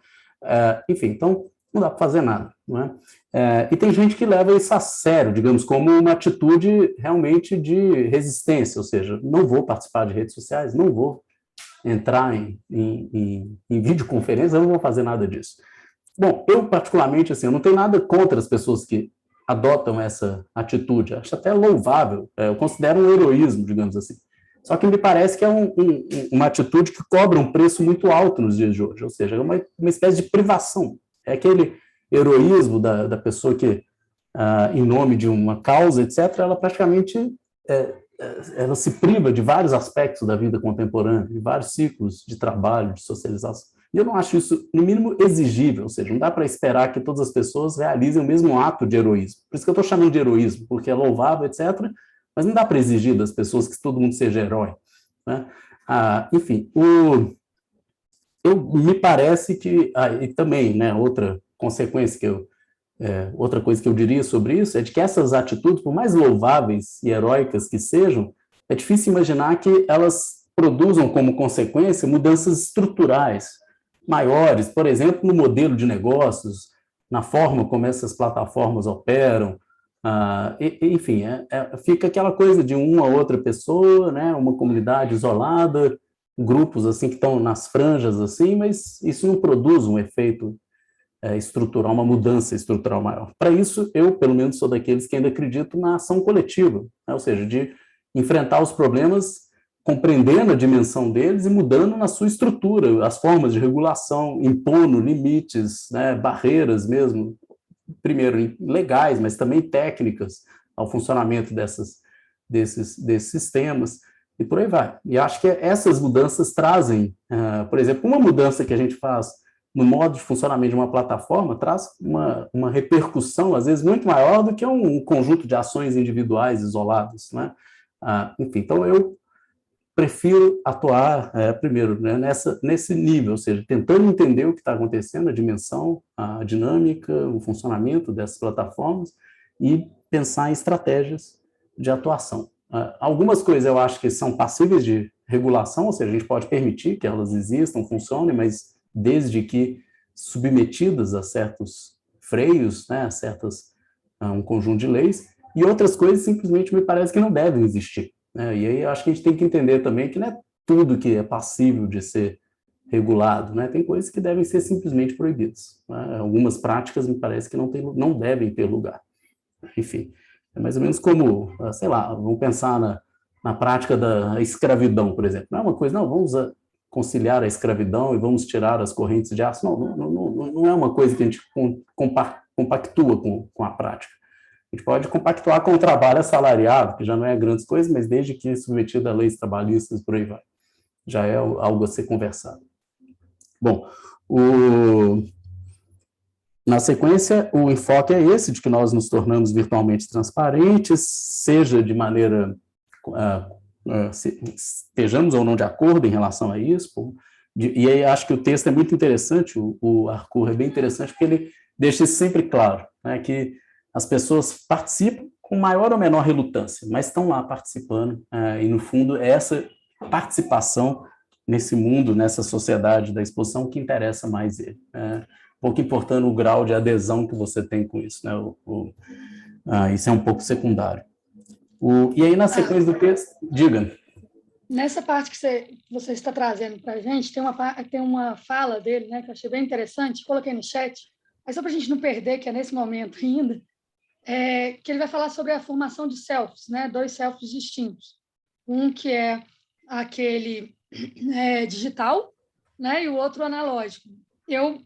Enfim, então não dá para fazer nada. Não é? E tem gente que leva isso a sério, digamos, como uma atitude realmente de resistência, ou seja, não vou participar de redes sociais, não vou entrar em videoconferência, eu não vou fazer nada disso. Bom, eu particularmente, assim, eu não tenho nada contra as pessoas que adotam essa atitude, acho até louvável, eu considero um heroísmo, digamos assim. Só que me parece que é uma atitude que cobra um preço muito alto nos dias de hoje, ou seja, é uma espécie de privação. É aquele heroísmo da pessoa que, em nome de uma causa, etc., ela praticamente ela se priva de vários aspectos da vida contemporânea, de vários ciclos de trabalho, de socialização. E eu não acho isso, no mínimo, exigível, ou seja, não dá para esperar que todas as pessoas realizem o mesmo ato de heroísmo. Por isso que eu estou chamando de heroísmo, porque é louvável, etc., mas não dá para exigir das pessoas que todo mundo seja herói. Né? Enfim, me parece que, e também, né, outra consequência outra coisa que eu diria sobre isso é de que essas atitudes, por mais louváveis e heróicas que sejam, é difícil imaginar que elas produzam como consequência mudanças estruturais maiores, por exemplo, no modelo de negócios, na forma como essas plataformas operam, enfim, fica aquela coisa de uma outra pessoa, né, uma comunidade isolada, grupos assim que estão nas franjas, assim, mas isso não produz um efeito estrutural, uma mudança estrutural maior. Para isso, eu, pelo menos, sou daqueles que ainda acredito na ação coletiva, né, ou seja, de enfrentar os problemas compreendendo a dimensão deles e mudando na sua estrutura, as formas de regulação, impondo limites, né, barreiras mesmo, primeiro legais, mas também técnicas ao funcionamento desses sistemas, e por aí vai. E acho que essas mudanças trazem, por exemplo, uma mudança que a gente faz no modo de funcionamento de uma plataforma traz uma repercussão, às vezes, muito maior do que um conjunto de ações individuais isoladas, né? Enfim, então eu prefiro atuar primeiro, né, nesse nível, ou seja, tentando entender o que está acontecendo, a dimensão, a dinâmica, o funcionamento dessas plataformas e pensar em estratégias de atuação. Algumas coisas eu acho que são passíveis de regulação, ou seja, a gente pode permitir que elas existam, funcionem, mas desde que submetidas a certos freios, né, a um conjunto de leis, e outras coisas simplesmente me parece que não devem existir. E aí acho que a gente tem que entender também que não é tudo que é passível de ser regulado, né? Tem coisas que devem ser simplesmente proibidas, né? Algumas práticas me parece que não devem ter lugar. Enfim, é mais ou menos como, sei lá, vamos pensar na prática da escravidão, por exemplo. Não é uma coisa, não, vamos conciliar a escravidão e vamos tirar as correntes de aço. Não é uma coisa que a gente compactua com a prática. A gente pode compactuar com o trabalho assalariado, que já não é grandes coisas, mas desde que submetido a leis trabalhistas, por aí vai. Já é algo a ser conversado. Bom, na sequência, o enfoque é esse, de que nós nos tornamos virtualmente transparentes, seja de maneira... estejamos ou não de acordo em relação a isso. E aí acho que o texto é muito interessante, o Harcourt é bem interessante, porque ele deixa isso sempre claro, né, que as pessoas participam com maior ou menor relutância, mas estão lá participando, e no fundo é essa participação nesse mundo, nessa sociedade da exposição que interessa mais ele. Pouco importando o grau de adesão que você tem com isso, né? Isso é um pouco secundário. E aí, na sequência do texto, diga. Nessa parte que você está trazendo para a gente, tem uma fala dele, né, que eu achei bem interessante, coloquei no chat, mas só para a gente não perder, que é nesse momento ainda, que ele vai falar sobre a formação de selfies, né? 2 selfies distintos. Um que é aquele digital, né? E o outro analógico. Eu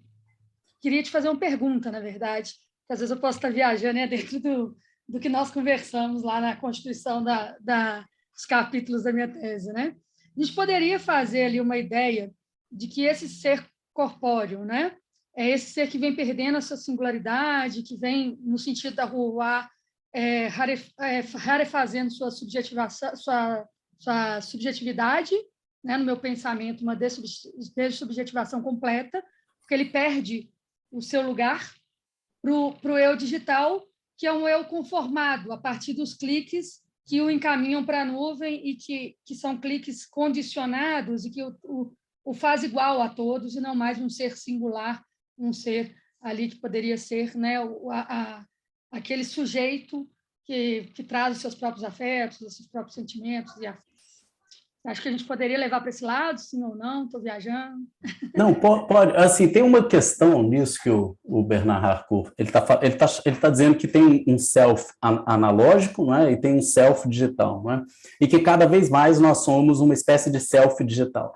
queria te fazer uma pergunta, na verdade, que às vezes eu posso estar viajando dentro do que nós conversamos lá na constituição dos capítulos da minha tese, né? A gente poderia fazer ali uma ideia de que esse ser corpóreo, né, é esse ser que vem perdendo a sua singularidade, que vem, no sentido da Rousseau, rarefazendo sua subjetividade, né, no meu pensamento, uma dessubjetivação completa, porque ele perde o seu lugar para o eu digital, que é um eu conformado a partir dos cliques que o encaminham para a nuvem e que são cliques condicionados e que o faz igual a todos e não mais um ser singular, um ser ali que poderia ser, né, aquele sujeito que traz os seus próprios afetos, os seus próprios sentimentos e afetos. Acho que a gente poderia levar para esse lado, sim ou não? Estou viajando. Não, pode. Assim, tem uma questão nisso que o Bernard Harcourt ele tá dizendo que tem um self analógico, né, e tem um self digital, né, e que cada vez mais nós somos uma espécie de self digital.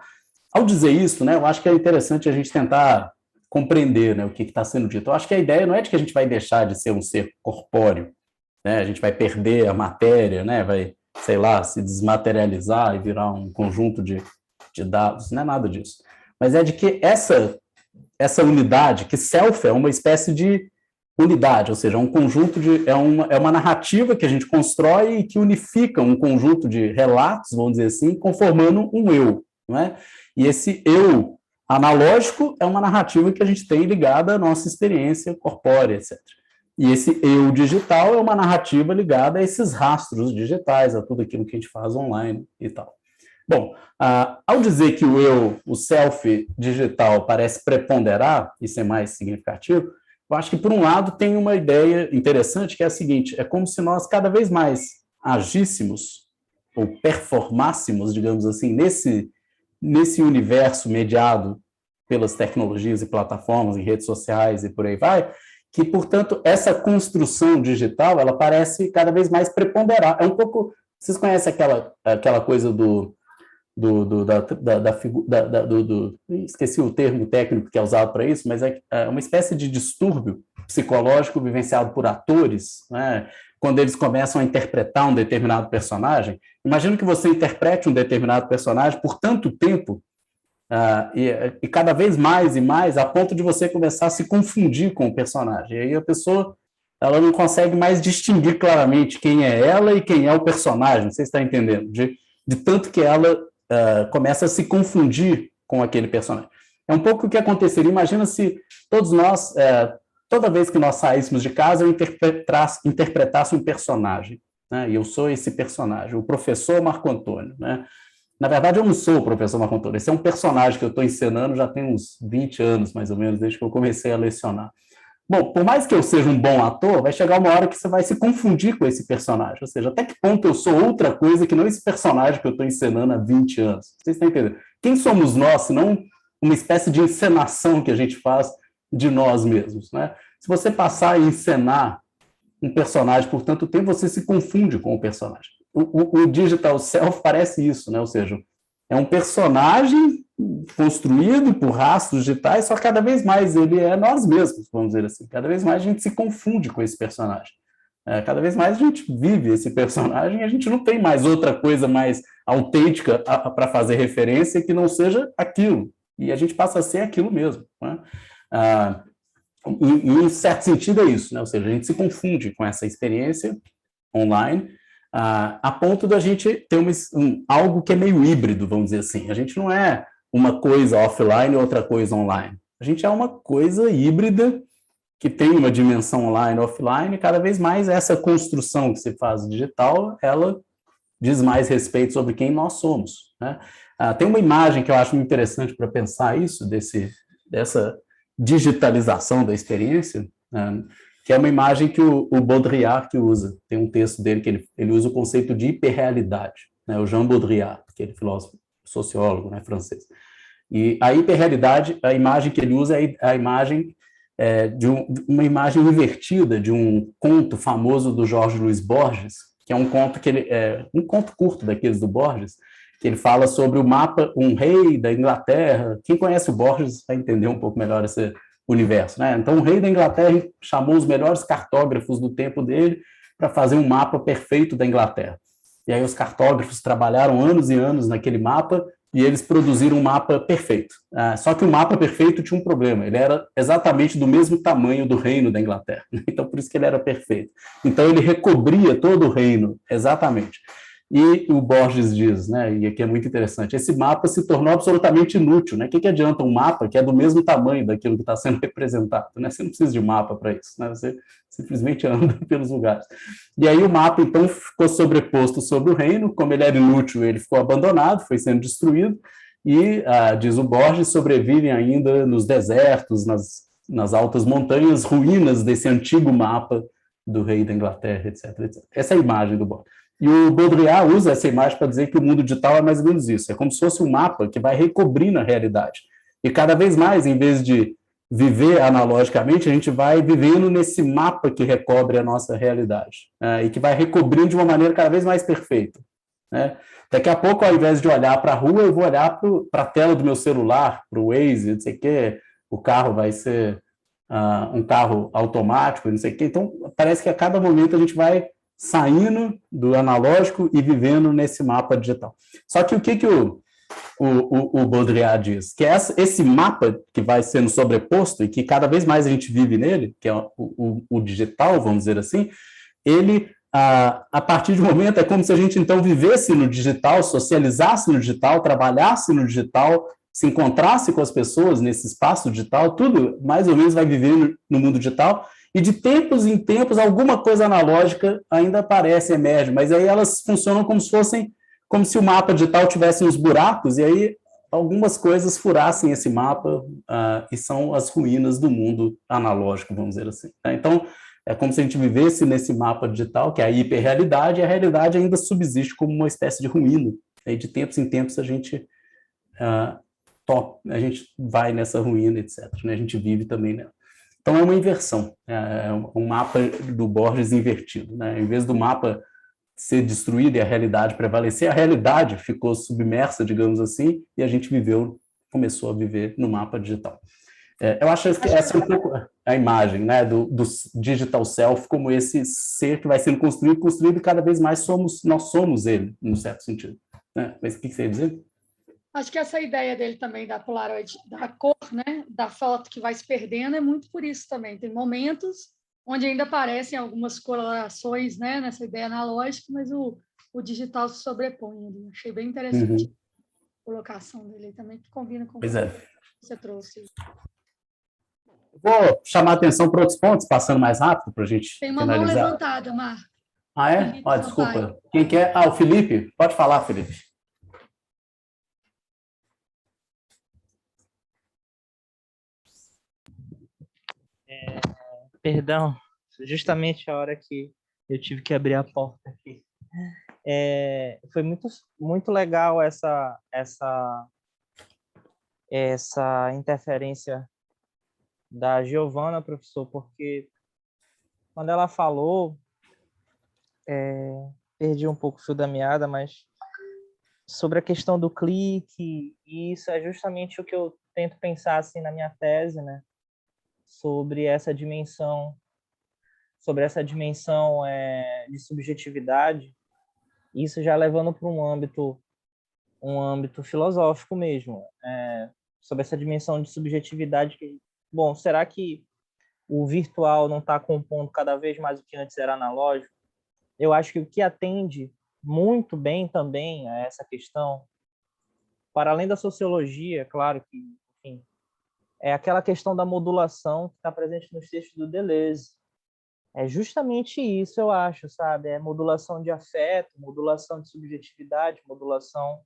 Ao dizer isso, né, eu acho que é interessante a gente tentar compreender, né, o que está sendo dito. Eu acho que a ideia não é de que a gente vai deixar de ser um ser corpóreo, né, a gente vai perder a matéria, né, vai, sei lá, se desmaterializar e virar um conjunto de dados, não é nada disso. Mas é de que essa unidade, que self é uma espécie de unidade, ou seja, um conjunto é uma narrativa que a gente constrói e que unifica um conjunto de relatos, vamos dizer assim, conformando um eu, não é? E esse eu analógico é uma narrativa que a gente tem ligada à nossa experiência corpórea, etc. E esse eu digital é uma narrativa ligada a esses rastros digitais, a tudo aquilo que a gente faz online e tal. Bom, ao dizer que o eu, o self digital, parece preponderar e ser mais significativo, eu acho que, por um lado, tem uma ideia interessante, que é a seguinte: é como se nós cada vez mais agíssemos ou performássemos, digamos assim, nesse universo mediado pelas tecnologias e plataformas e redes sociais e por aí vai, que, portanto, essa construção digital, ela parece cada vez mais preponderar. É um pouco... Vocês conhecem aquela coisa esqueci o termo técnico que é usado para isso, mas é uma espécie de distúrbio psicológico vivenciado por atores, né? Quando eles começam a interpretar um determinado personagem. Imagina que você interprete um determinado personagem por tanto tempo, e cada vez mais e mais, a ponto de você começar a se confundir com o personagem. E aí a pessoa, ela não consegue mais distinguir claramente quem é ela e quem é o personagem. Você está entendendo? De tanto que ela começa a se confundir com aquele personagem. É um pouco o que aconteceria. Imagina se todos nós, toda vez que nós saíssemos de casa, eu interpretasse um personagem, né? E eu sou esse personagem, o professor Marco Antônio, né? Na verdade, eu não sou o professor Marco Antônio. Esse é um personagem que eu estou encenando já tem uns 20 anos, mais ou menos, desde que eu comecei a lecionar. Bom, por mais que eu seja um bom ator, vai chegar uma hora que você vai se confundir com esse personagem. Ou seja, até que ponto eu sou outra coisa que não esse personagem que eu estou encenando há 20 anos. Vocês estão entendendo? Quem somos nós, se não uma espécie de encenação que a gente faz de nós mesmos, né? Se você passar a encenar um personagem por tanto tempo, você se confunde com o personagem. O digital self parece isso, né? Ou seja, é um personagem construído por rastros digitais, só que cada vez mais ele é nós mesmos, vamos dizer assim. Cada vez mais a gente se confunde com esse personagem. Cada vez mais a gente vive esse personagem e a gente não tem mais outra coisa mais autêntica para fazer referência que não seja aquilo. E a gente passa a ser aquilo mesmo, né? E em certo sentido é isso, né? Ou seja, a gente se confunde com essa experiência online, a ponto da gente ter algo que é meio híbrido, vamos dizer assim. A gente não é uma coisa offline e outra coisa online. A gente é uma coisa híbrida que tem uma dimensão online e offline, e cada vez mais essa construção que se faz digital, ela diz mais respeito sobre quem nós somos, né? Tem uma imagem que eu acho muito interessante para pensar isso, dessa digitalização da experiência, né? Que é uma imagem que o Baudrillard que usa. Tem um texto dele que ele usa o conceito de hiperrealidade, né? O Jean Baudrillard, aquele filósofo, sociólogo, né, francês. E a hiperrealidade, a imagem que ele usa é a imagem de uma imagem invertida de um conto famoso do Jorge Luiz Borges, que é um conto um conto curto daqueles do Borges, que ele fala sobre o mapa, um rei da Inglaterra. Quem conhece o Borges vai entender um pouco melhor esse universo, né? Então, o rei da Inglaterra chamou os melhores cartógrafos do tempo dele para fazer um mapa perfeito da Inglaterra. E aí os cartógrafos trabalharam anos e anos naquele mapa e eles produziram um mapa perfeito. Só que o mapa perfeito tinha um problema, ele era exatamente do mesmo tamanho do reino da Inglaterra. Então, por isso que ele era perfeito. Então, ele recobria todo o reino, exatamente. E o Borges diz, né, e aqui é muito interessante, esse mapa se tornou absolutamente inútil, né? O que adianta um mapa que é do mesmo tamanho daquilo que está sendo representado, né? Você não precisa de mapa para isso, né? Você simplesmente anda pelos lugares. E aí o mapa, então, ficou sobreposto sobre o reino, como ele era inútil, ele ficou abandonado, foi sendo destruído, e, diz o Borges, sobrevivem ainda nos desertos, nas altas montanhas, ruínas desse antigo mapa do rei da Inglaterra, etc, etc. Essa é a imagem do Borges. E o Baudrillard usa essa imagem para dizer que o mundo digital é mais ou menos isso. É como se fosse um mapa que vai recobrindo a realidade. E cada vez mais, em vez de viver analogicamente, a gente vai vivendo nesse mapa que recobre a nossa realidade, e que vai recobrindo de uma maneira cada vez mais perfeita, né? Daqui a pouco, ao invés de olhar para a rua, eu vou olhar para a tela do meu celular, para o Waze, não sei o quê. O carro vai ser um carro automático, não sei o quê. Então, parece que a cada momento a gente vai saindo do analógico e vivendo nesse mapa digital. Só que o que o Baudrillard diz? Que esse mapa que vai sendo sobreposto e que cada vez mais a gente vive nele, que é o digital, vamos dizer assim, ele, a partir de um momento, é como se a gente, então, vivesse no digital, socializasse no digital, trabalhasse no digital, se encontrasse com as pessoas nesse espaço digital, tudo mais ou menos vai vivendo no mundo digital. E de tempos em tempos, alguma coisa analógica ainda aparece, emerge, mas aí elas funcionam como se fossem como se o mapa digital tivesse uns buracos, e aí algumas coisas furassem esse mapa, e são as ruínas do mundo analógico, vamos dizer assim. Né? Então, é como se a gente vivesse nesse mapa digital, que é a hiperrealidade, e a realidade ainda subsiste como uma espécie de ruína. E de tempos em tempos a gente vai nessa ruína, etc. Né? A gente vive também nela. Então, é uma inversão, é um mapa do Borges invertido. Né? Em vez do mapa ser destruído e a realidade prevalecer, a realidade ficou submersa, digamos assim, e a gente começou a viver no mapa digital. Eu acho que essa é um pouco a imagem, né, do digital self como esse ser que vai sendo construído e cada vez mais nós somos ele, num certo sentido. Né? Mas o que você ia dizer? Acho que essa ideia dele também da Polaroid, da cor, né, da foto que vai se perdendo, é muito por isso também. Tem momentos onde ainda aparecem algumas colorações, né, nessa ideia analógica, mas o digital se sobrepõe ali. Achei bem interessante a colocação dele também, que combina com o que você trouxe. Vou chamar a atenção para outros pontos, passando mais rápido para a gente finalizar. Tem uma mão levantada, Mar. Ah, é? Desculpa. Quem quer? O Felipe. Pode falar, Felipe. Perdão, justamente a hora que eu tive que abrir a porta aqui. Foi muito legal essa interferência da Giovana, professor, porque quando ela falou, perdi um pouco o fio da meada, mas sobre a questão do clique, e isso é justamente o que eu tento pensar assim na minha tese, né? Sobre essa dimensão de subjetividade, isso já levando para um âmbito filosófico mesmo, sobre essa dimensão de subjetividade que, bom, será que o virtual não está compondo cada vez mais o que antes era analógico? Eu acho que o que atende muito bem também a essa questão, para além da sociologia, claro que, enfim, é aquela questão da modulação que está presente nos textos do Deleuze. É justamente isso, eu acho, sabe? É modulação de afeto, modulação de subjetividade, modulação,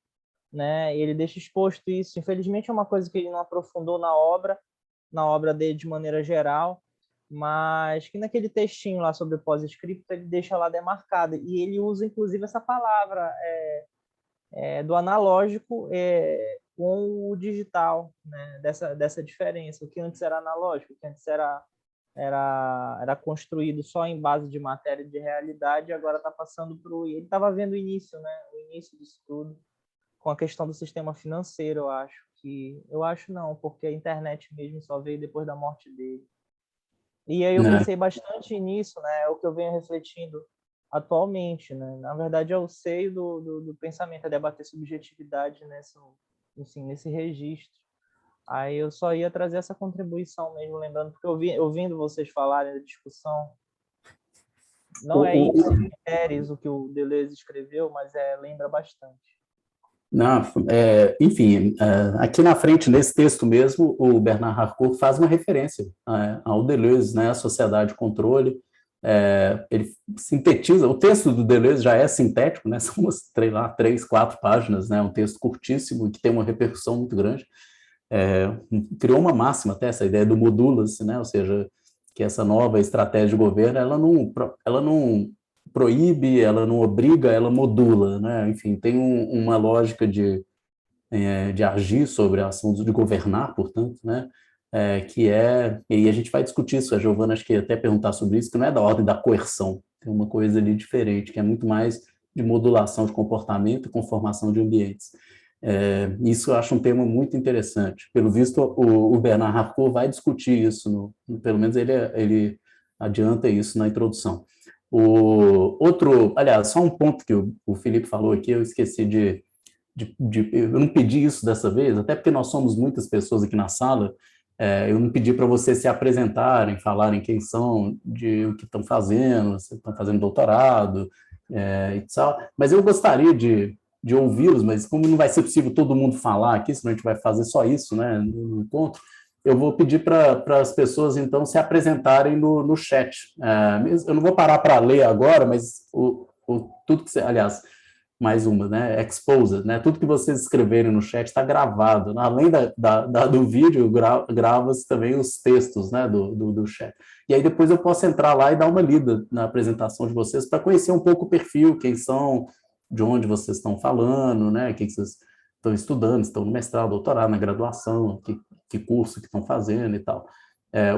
né? Ele deixa exposto isso. Infelizmente é uma coisa que ele não aprofundou na obra dele de maneira geral, mas que naquele textinho lá sobre o pós-escrito ele deixa lá demarcado. E ele usa, inclusive, essa palavra do analógico com o digital, né? Dessa diferença. O que antes era analógico, o que antes era construído só em base de matéria de realidade, agora está passando para o... Ele estava vendo o início disso tudo, com a questão do sistema financeiro, eu acho não, porque a internet mesmo só veio depois da morte dele. E aí eu pensei bastante nisso, né? É o que eu venho refletindo atualmente, né? Na verdade, é o seio do pensamento, é debater subjetividade nesse registro. Aí eu só ia trazer essa contribuição mesmo, lembrando, porque ouvindo vocês falarem da discussão, não é isso o que o Deleuze escreveu, mas lembra bastante. Não, enfim, aqui na frente, nesse texto mesmo, o Bernard Harcourt faz uma referência ao Deleuze, né, a sociedade de controle. Ele sintetiza, o texto do Deleuze já é sintético, né, são umas 3, 4 páginas, né, um texto curtíssimo que tem uma repercussão muito grande. Criou uma máxima até, essa ideia do modula-se, né, ou seja, que essa nova estratégia de governo, ela não proíbe, ela não obriga, ela modula, né? Enfim, tem uma lógica de agir sobre a ação de governar, portanto, né? E a gente vai discutir isso, a Giovana acho que ia até perguntar sobre isso, que não é da ordem da coerção, tem uma coisa ali diferente, que é muito mais de modulação de comportamento e conformação de ambientes. Isso eu acho um tema muito interessante. Pelo visto, o Bernard Harcourt vai discutir isso, pelo menos ele adianta isso na introdução. Aliás, só um ponto que o Felipe falou aqui, eu esqueci eu não pedi isso dessa vez, até porque nós somos muitas pessoas aqui na sala, eu não pedi para vocês se apresentarem, falarem quem são, o que estão fazendo, se estão fazendo doutorado, e tal, mas eu gostaria de ouvi-los, mas como não vai ser possível todo mundo falar aqui, senão a gente vai fazer só isso, né, no encontro, eu vou pedir para as pessoas, então, se apresentarem no chat. Eu não vou parar para ler agora, mas tudo que aliás, mais uma, né? Exposed, né? Tudo que vocês escreverem no chat está gravado. Além do vídeo, grava-se também os textos, né, do chat. E aí depois eu posso entrar lá e dar uma lida na apresentação de vocês para conhecer um pouco o perfil, quem são, de onde vocês estão falando, né? O que vocês estão estudando, estão no mestrado, doutorado, na graduação, que curso que estão fazendo e tal.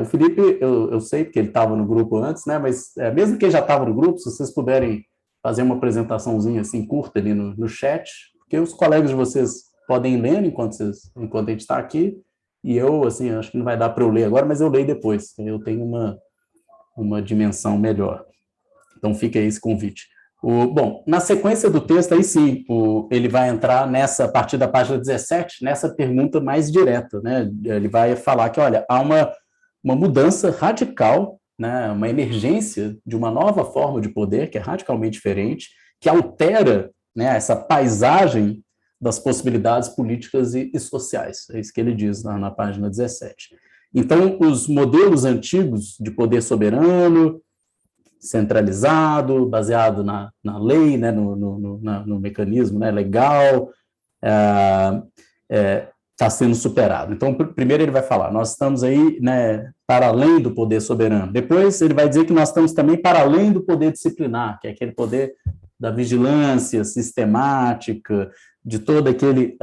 O Felipe, eu sei, porque ele estava no grupo antes, né? Mas mesmo que ele já estava no grupo, se vocês puderem fazer uma apresentaçãozinha assim curta ali no chat, porque os colegas de vocês podem ler enquanto a gente está aqui, e eu, assim, acho que não vai dar para eu ler agora, mas eu leio depois, eu tenho uma dimensão melhor. Então fica aí esse convite. Bom, na sequência do texto, aí sim, ele vai entrar a partir da página 17, nessa pergunta mais direta, né? Ele vai falar que, olha, há uma mudança radical, né, uma emergência de uma nova forma de poder, que é radicalmente diferente, que altera, né, essa paisagem das possibilidades políticas e sociais. É isso que ele diz na página 17. Então, os modelos antigos de poder soberano, centralizado, baseado na lei, né, no mecanismo, né, legal, está sendo superado. Então, primeiro ele vai falar, nós estamos aí, né, para além do poder soberano. Depois ele vai dizer que nós estamos também para além do poder disciplinar, que é aquele poder da vigilância sistemática, de todo aquele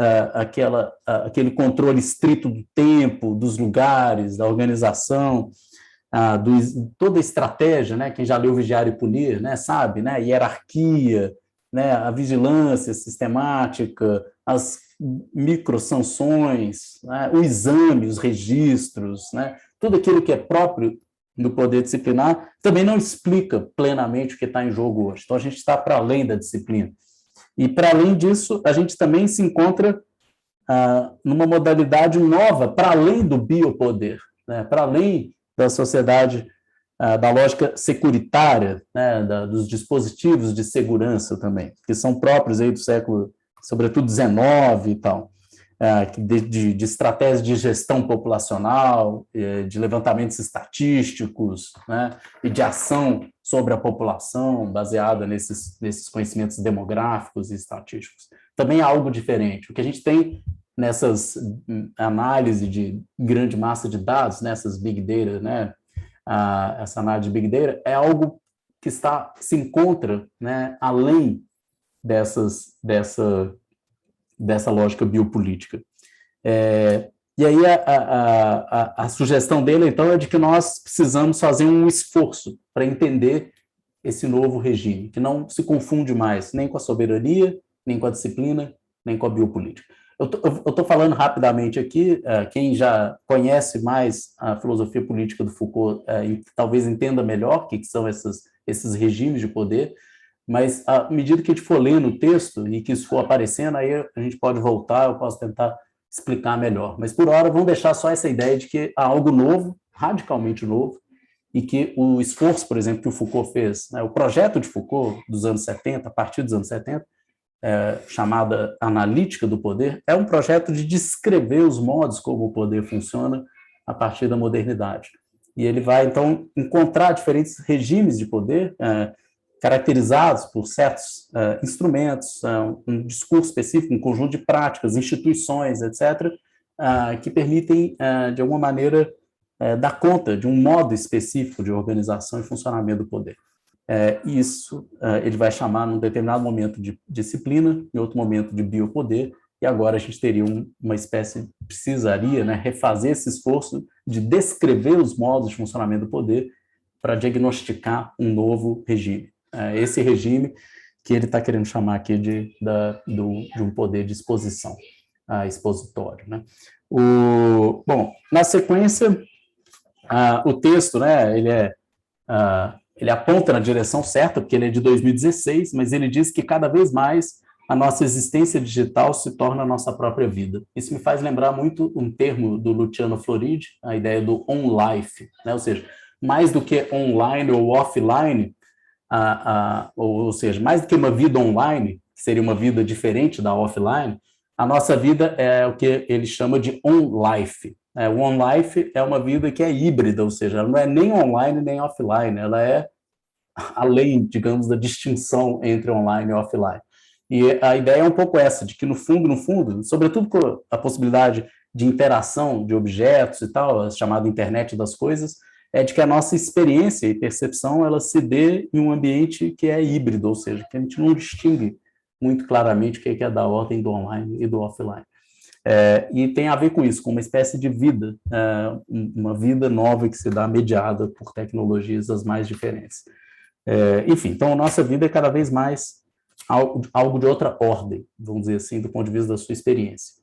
controle estrito do tempo, dos lugares, da organização, toda a estratégia, né, quem já leu Vigiar e Punir, né, sabe, né, hierarquia, né, a vigilância sistemática, as microsanções, né, o exame, os registros, né, tudo aquilo que é próprio do poder disciplinar, também não explica plenamente o que está em jogo hoje. Então, a gente está para além da disciplina. E, para além disso, a gente também se encontra numa modalidade nova, para além do biopoder, né, para além da sociedade, da lógica securitária, né, dos dispositivos de segurança também, que são próprios aí do século, sobretudo, XIX e tal, de estratégias de gestão populacional, de levantamentos estatísticos, né, e de ação sobre a população, baseada nesses conhecimentos demográficos e estatísticos. Também é algo diferente. O que a gente tem nessas análises de grande massa de dados, nessas big data, né, essa análise de big data, é algo que se encontra, né, além dessa lógica biopolítica. E aí a sugestão dele, então, é de que nós precisamos fazer um esforço para entender esse novo regime, que não se confunde mais nem com a soberania, nem com a disciplina, nem com a biopolítica. Eu estou falando rapidamente aqui, quem já conhece mais a filosofia política do Foucault talvez entenda melhor o que são esses regimes de poder, mas à medida que a gente for lendo o texto e que isso for aparecendo, aí a gente pode voltar, eu posso tentar explicar melhor. Mas, por hora, vamos deixar só essa ideia de que há algo novo, radicalmente novo, e que o esforço, por exemplo, que o Foucault fez, né, o projeto de Foucault dos anos 70, a partir dos anos 70, chamada analítica do poder, é um projeto de descrever os modos como o poder funciona a partir da modernidade. E ele vai, então, encontrar diferentes regimes de poder caracterizados por certos instrumentos, um discurso específico, um conjunto de práticas, instituições, etc., que permitem, de alguma maneira, dar conta de um modo específico de organização e funcionamento do poder. Isso ele vai chamar, num determinado momento, de disciplina, em outro momento, de biopoder, e agora a gente teria uma espécie, precisaria, né, refazer esse esforço de descrever os modos de funcionamento do poder para diagnosticar um novo regime. Esse regime que ele está querendo chamar aqui de um poder de exposição, expositório, né? Bom, na sequência, o texto, né, ele aponta na direção certa, porque ele é de 2016, mas ele diz que cada vez mais a nossa existência digital se torna a nossa própria vida. Isso me faz lembrar muito um termo do Luciano Floridi, a ideia do on-life, né? Ou seja, mais do que online ou offline, ou seja, mais do que uma vida online, que seria uma vida diferente da offline, a nossa vida é o que ele chama de on-life. O on-life é uma vida que é híbrida, ou seja, ela não é nem online nem offline, ela é além, digamos, da distinção entre online e offline. E a ideia é um pouco essa, de que no fundo, sobretudo com a possibilidade de interação de objetos e tal, a chamada internet das coisas, é de que a nossa experiência e percepção ela se dê em um ambiente que é híbrido, ou seja, que a gente não distingue muito claramente o que é da ordem do online e do offline. E tem a ver com isso, com uma espécie de vida, uma vida nova que se dá mediada por tecnologias as mais diferentes. Enfim, então a nossa vida é cada vez mais algo de outra ordem, vamos dizer assim, do ponto de vista da sua experiência.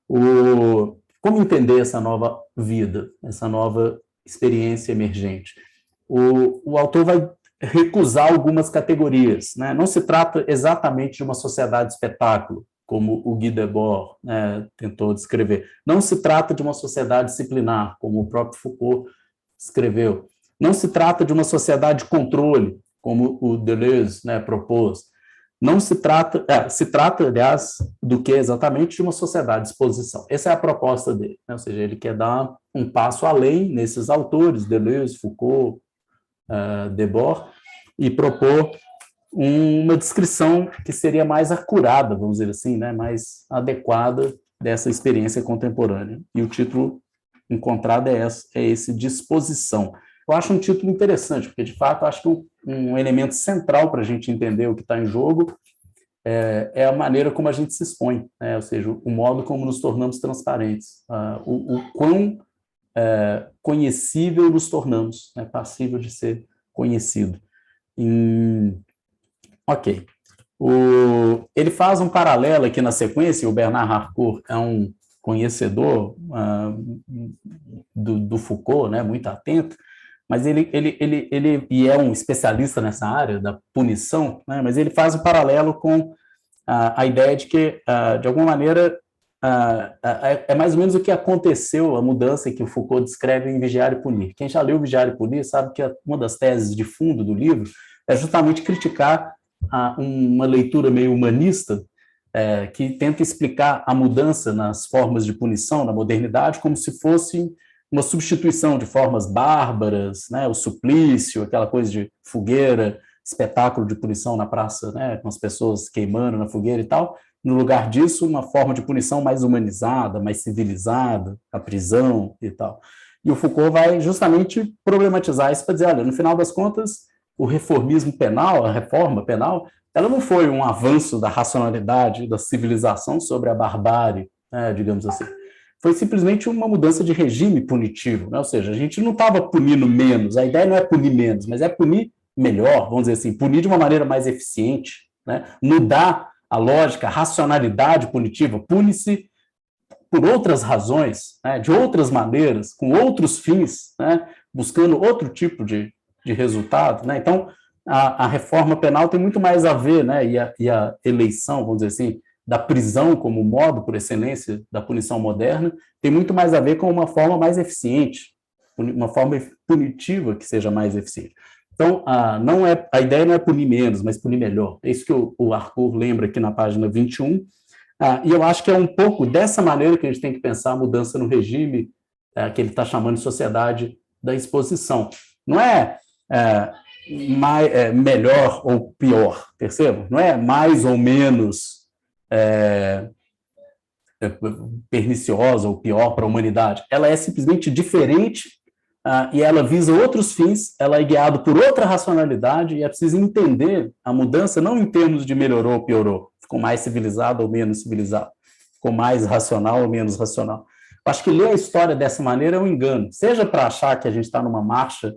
Como entender essa nova vida, essa nova experiência emergente? O autor vai recusar algumas categorias, né? Não se trata exatamente de uma sociedade de espetáculo, como o Guy Debord tentou descrever. Não se trata de uma sociedade disciplinar, como o próprio Foucault escreveu. Não se trata de uma sociedade de controle, como o Deleuze propôs. Não se trata, aliás, do que exatamente de uma sociedade de exposição. Essa é a proposta dele, né? Ou seja, ele quer dar um passo além nesses autores, Deleuze, Foucault, Debord, e propor uma descrição que seria mais acurada, vamos dizer assim, né? Mais adequada dessa experiência contemporânea. E o título encontrado é esse Disposição. Eu acho um título interessante, porque, de fato, acho que um elemento central para a gente entender o que está em jogo é a maneira como a gente se expõe, né? Ou seja, o modo como nos tornamos transparentes, o quão conhecível nos tornamos, né? Passível de ser conhecido. Ok. Ele faz um paralelo aqui na sequência, o Bernard Harcourt é um conhecedor do Foucault, né? Muito atento, mas ele é um especialista nessa área da punição, né? Mas ele faz um paralelo com a ideia de que, de alguma maneira, é mais ou menos o que aconteceu, a mudança que o Foucault descreve em Vigiar e Punir. Quem já leu Vigiar e Punir sabe que uma das teses de fundo do livro é justamente criticar uma leitura meio humanista que tenta explicar a mudança nas formas de punição na modernidade como se fosse uma substituição de formas bárbaras, né, o suplício, aquela coisa de fogueira, espetáculo de punição na praça, né, com as pessoas queimando na fogueira e tal. No lugar disso, uma forma de punição mais humanizada, mais civilizada, a prisão e tal. E o Foucault vai justamente problematizar isso para dizer, olha, no final das contas, o reformismo penal, a reforma penal, ela não foi um avanço da racionalidade, da civilização sobre a barbárie, né, digamos assim. Foi simplesmente uma mudança de regime punitivo, né? Ou seja, a gente não estava punindo menos, a ideia não é punir menos, mas é punir melhor, vamos dizer assim, punir de uma maneira mais eficiente, né? Mudar a lógica, a racionalidade punitiva, pune-se por outras razões, né? De outras maneiras, com outros fins, né? Buscando outro tipo de resultado, né? Então, a reforma penal tem muito mais a ver, né? E a eleição, vamos dizer assim, da prisão como modo por excelência da punição moderna, tem muito mais a ver com uma forma mais eficiente, uma forma punitiva que seja mais eficiente. Então, a ideia não é punir menos, mas punir melhor. É isso que o Harcourt lembra aqui na página 21, e eu acho que é um pouco dessa maneira que a gente tem que pensar a mudança no regime que ele está chamando de sociedade da exposição. Não é melhor ou pior, percebam? Não é mais ou menos perniciosa ou pior para a humanidade. Ela é simplesmente diferente e ela visa outros fins, ela é guiada por outra racionalidade e é preciso entender a mudança não em termos de melhorou ou piorou, ficou mais civilizado ou menos civilizado, ficou mais racional ou menos racional. Eu acho que ler a história dessa maneira é um engano, seja para achar que a gente está numa marcha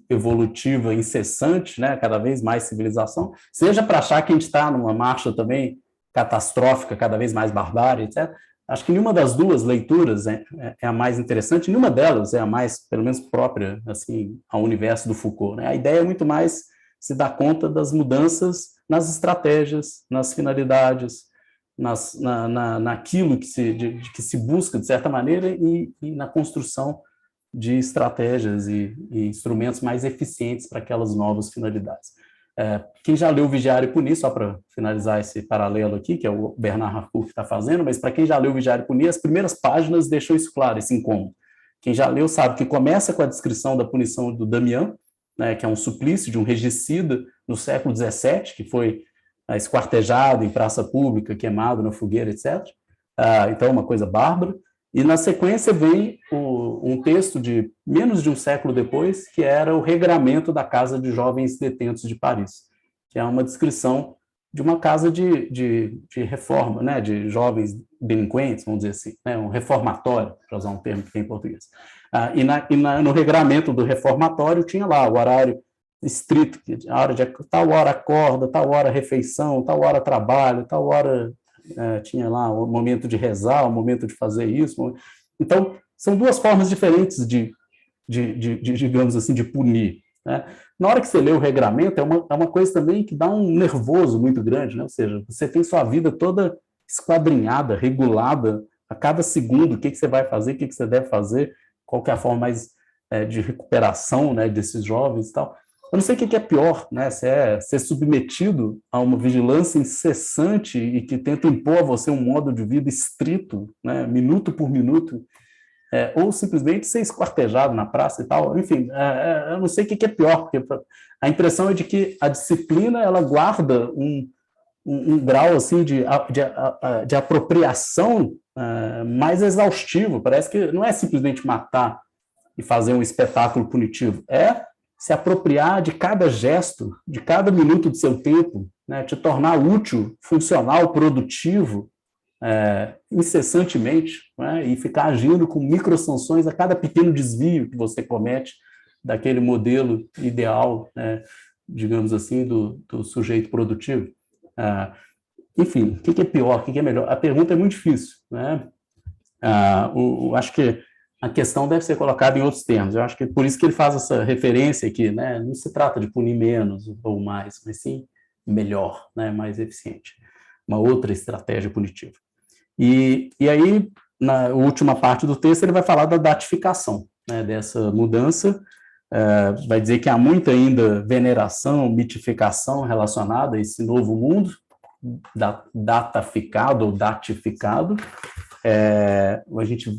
evolutiva incessante, né, cada vez mais civilização, seja para achar que a gente está numa marcha também catastrófica, cada vez mais barbárie, etc. Acho que nenhuma das duas leituras é a mais interessante, nenhuma delas é a mais, pelo menos, própria assim, ao universo do Foucault, né? A ideia é muito mais se dar conta das mudanças nas estratégias, nas finalidades, naquilo que se busca, de certa maneira, e na construção de estratégias e instrumentos mais eficientes para aquelas novas finalidades. Quem já leu Vigiar e Punir, só para finalizar esse paralelo aqui, que é o Bernard Harcourt que está fazendo, mas para quem já leu Vigiar e Punir, as primeiras páginas deixou isso claro, esse incômodo. Quem já leu sabe que começa com a descrição da punição do Damiens, né, que é um suplício de um regicida no século XVII, que foi esquartejado em praça pública, queimado na fogueira, etc. Então, uma coisa bárbara. E, na sequência, vem um texto de menos de um século depois, que era o regramento da Casa de Jovens Detentos de Paris, que é uma descrição de uma casa de reforma, né, de jovens delinquentes, vamos dizer assim, né, um reformatório, para usar um termo que tem em português. No regramento do reformatório tinha lá o horário estrito, a hora de tal hora acorda, tal hora refeição, tal hora trabalho, tal hora tinha lá o momento de rezar, o momento de fazer isso. Então, são duas formas diferentes de digamos assim, de punir, né? Na hora que você lê o regramento, é uma coisa também que dá um nervoso muito grande, né? Ou seja, você tem sua vida toda esquadrinhada, regulada, a cada segundo, o que você vai fazer, o que você deve fazer, qual que é a forma mais de recuperação, né, desses jovens e tal. Eu não sei o que é pior, né? Se é ser submetido a uma vigilância incessante e que tenta impor a você um modo de vida estrito, né, minuto por minuto, ou simplesmente ser esquartejado na praça e tal. Enfim, eu não sei o que é pior, porque a impressão é de que a disciplina ela guarda um grau assim de apropriação mais exaustivo. Parece que não é simplesmente matar e fazer um espetáculo punitivo, é se apropriar de cada gesto, de cada minuto do seu tempo, né, te tornar útil, funcional, produtivo, incessantemente, né, e ficar agindo com microsanções a cada pequeno desvio que você comete daquele modelo ideal, né, digamos assim, do sujeito produtivo. Enfim, o que é pior, o que é melhor? A pergunta é muito difícil, né? Acho que a questão deve ser colocada em outros termos. Eu acho que é por isso que ele faz essa referência aqui, né? Não se trata de punir menos ou mais, mas sim melhor, né? Mais eficiente. Uma outra estratégia punitiva. E aí, na última parte do texto, ele vai falar da datificação, né? Dessa mudança. Vai dizer que há muita ainda veneração, mitificação relacionada a esse novo mundo, dataficado ou datificado. A gente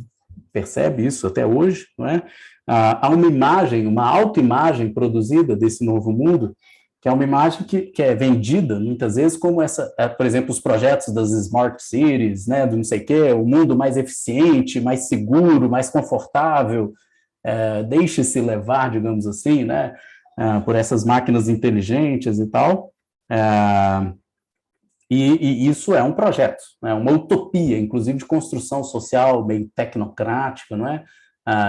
percebe isso até hoje, não é? Há uma imagem, uma autoimagem produzida desse novo mundo, que é uma imagem que é vendida, muitas vezes, como por exemplo, os projetos das Smart Cities, né, do não sei o quê, o mundo mais eficiente, mais seguro, mais confortável, deixe-se levar, digamos assim, né, por essas máquinas inteligentes e tal. E isso é um projeto, né, uma utopia, inclusive de construção social meio tecnocrática, não é?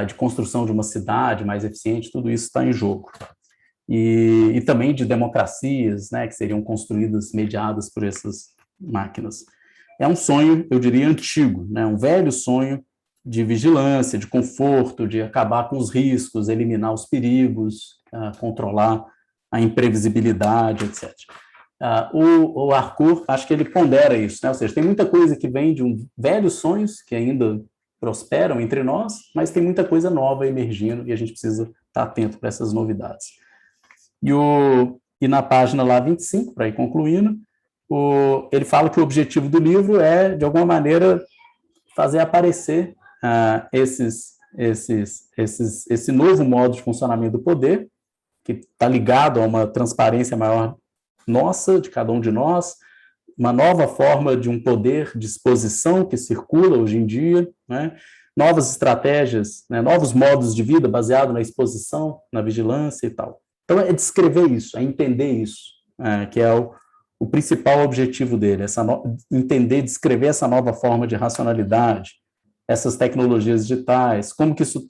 De construção de uma cidade mais eficiente, tudo isso está em jogo. E também de democracias, né, que seriam construídas, mediadas por essas máquinas. É um sonho, eu diria, antigo, né, um velho sonho de vigilância, de conforto, de acabar com os riscos, eliminar os perigos, controlar a imprevisibilidade, etc. O Harcourt, acho que ele pondera isso, né? Ou seja, tem muita coisa que vem de velhos sonhos que ainda prosperam entre nós, mas tem muita coisa nova emergindo e a gente precisa estar atento para essas novidades. E na página lá 25, para ir concluindo, ele fala que o objetivo do livro é, de alguma maneira, fazer aparecer esse novo modo de funcionamento do poder, que está ligado a uma transparência maior nossa, de cada um de nós, uma nova forma de um poder de exposição que circula hoje em dia, né? Novas estratégias, né? Novos modos de vida baseados na exposição, na vigilância e tal. Então, é descrever isso, é entender isso, que é o principal objetivo dele, entender, descrever essa nova forma de racionalidade, essas tecnologias digitais, como que isso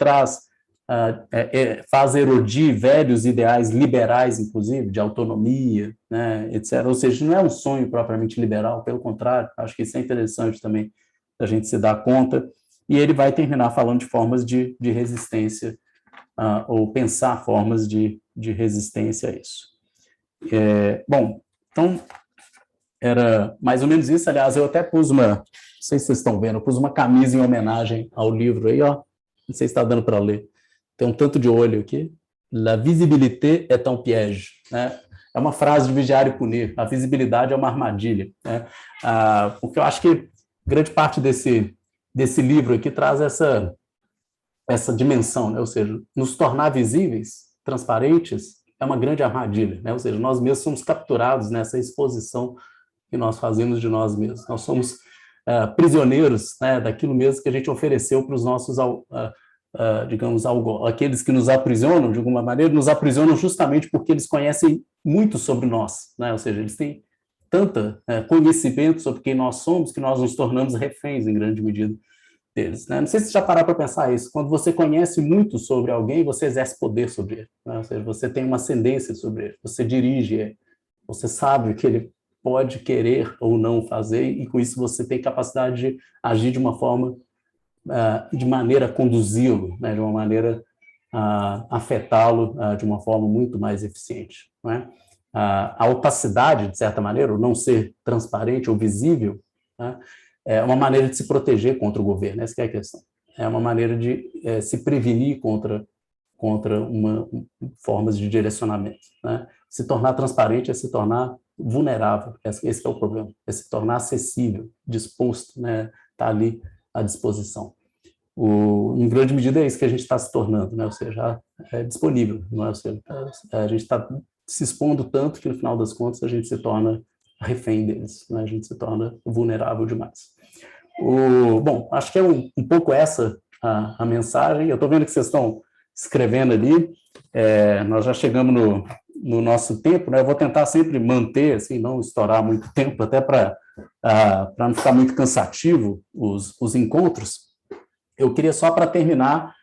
faz erodir velhos ideais liberais, inclusive, de autonomia, né, etc. Ou seja, não é um sonho propriamente liberal, pelo contrário, acho que isso é interessante também a gente se dar conta, e ele vai terminar falando de formas de resistência, ou pensar formas de resistência a isso. Bom, então, era mais ou menos isso. Aliás, eu até pus não sei se vocês estão vendo, eu pus uma camisa em homenagem ao livro aí, ó, não sei se está dando para ler. Tem um tanto de olho aqui. La visibilité est un piège, né? É uma frase de Vigiar e Punir. A visibilidade é uma armadilha, né? Porque eu acho que grande parte desse livro aqui traz essa dimensão, né? Ou seja, nos tornar visíveis, transparentes, é uma grande armadilha, né? Ou seja, nós mesmos somos capturados nessa exposição que nós fazemos de nós mesmos. Nós somos prisioneiros, né, daquilo mesmo que a gente ofereceu para os nossos, digamos, aqueles que nos aprisionam, de alguma maneira, nos aprisionam justamente porque eles conhecem muito sobre nós, né? Ou seja, eles têm tanto conhecimento sobre quem nós somos que nós nos tornamos reféns, em grande medida, deles, né? Não sei se você já pararam para pensar isso. Quando você conhece muito sobre alguém, você exerce poder sobre ele, né? Ou seja, você tem uma ascendência sobre ele, você dirige ele, você sabe o que ele pode querer ou não fazer, e com isso você tem capacidade de agir de uma forma, de maneira a conduzi-lo, né? De uma maneira a afetá-lo de uma forma muito mais eficiente, não é? A opacidade, de certa maneira, o não ser transparente ou visível, né? É uma maneira de se proteger contra o governo, essa é a questão. É uma maneira de se prevenir contra formas de direcionamento, né? Se tornar transparente é se tornar vulnerável, esse é o problema, é se tornar acessível, disposto, né? Tá ali à disposição. Em grande medida é isso que a gente está se tornando, né? Ou seja, é disponível, não é? Ou seja, a gente está se expondo tanto que no final das contas a gente se torna refém deles, né? A gente se torna vulnerável demais. Bom, acho que é um pouco essa a mensagem. Eu estou vendo que vocês estão escrevendo ali, nós já chegamos no nosso tempo, né? Eu vou tentar sempre manter, assim, não estourar muito tempo, até para não ficar muito cansativo os encontros. Eu queria só, para terminar,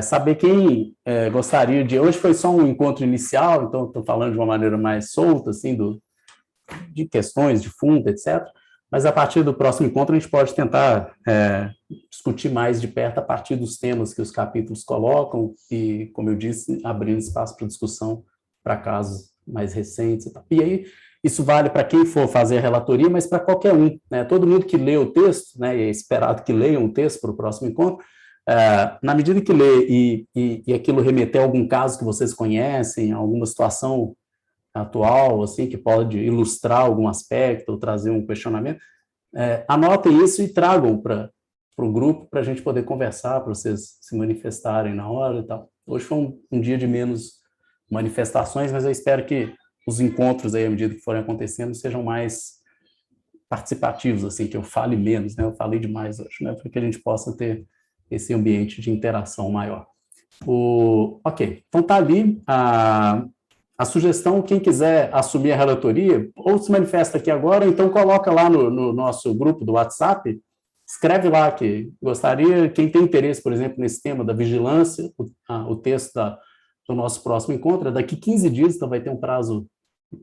saber quem gostaria de... Hoje foi só um encontro inicial, então estou falando de uma maneira mais solta, assim, de questões de fundo, etc. Mas a partir do próximo encontro a gente pode tentar discutir mais de perto a partir dos temas que os capítulos colocam e, como eu disse, abrindo espaço para discussão para casos mais recentes e tal. E aí, isso vale para quem for fazer a relatoria, mas para qualquer um, né? Todo mundo que lê o texto, né, e é esperado que leia um texto para o próximo encontro, na medida que lê e aquilo remeter a algum caso que vocês conhecem, alguma situação atual, assim, que pode ilustrar algum aspecto ou trazer um questionamento, anotem isso e tragam para o grupo para a gente poder conversar, para vocês se manifestarem na hora e tal. Hoje foi um dia de menos manifestações, mas eu espero que os encontros aí, à medida que forem acontecendo, sejam mais participativos, assim, que eu fale menos, né? Eu falei demais hoje, né? Para que a gente possa ter esse ambiente de interação maior. Ok, então tá ali a sugestão. Quem quiser assumir a relatoria, ou se manifesta aqui agora, então coloca lá no nosso grupo do WhatsApp, escreve lá que gostaria, quem tem interesse, por exemplo, nesse tema da vigilância, o texto do nosso próximo encontro é daqui 15 dias, então vai ter um prazo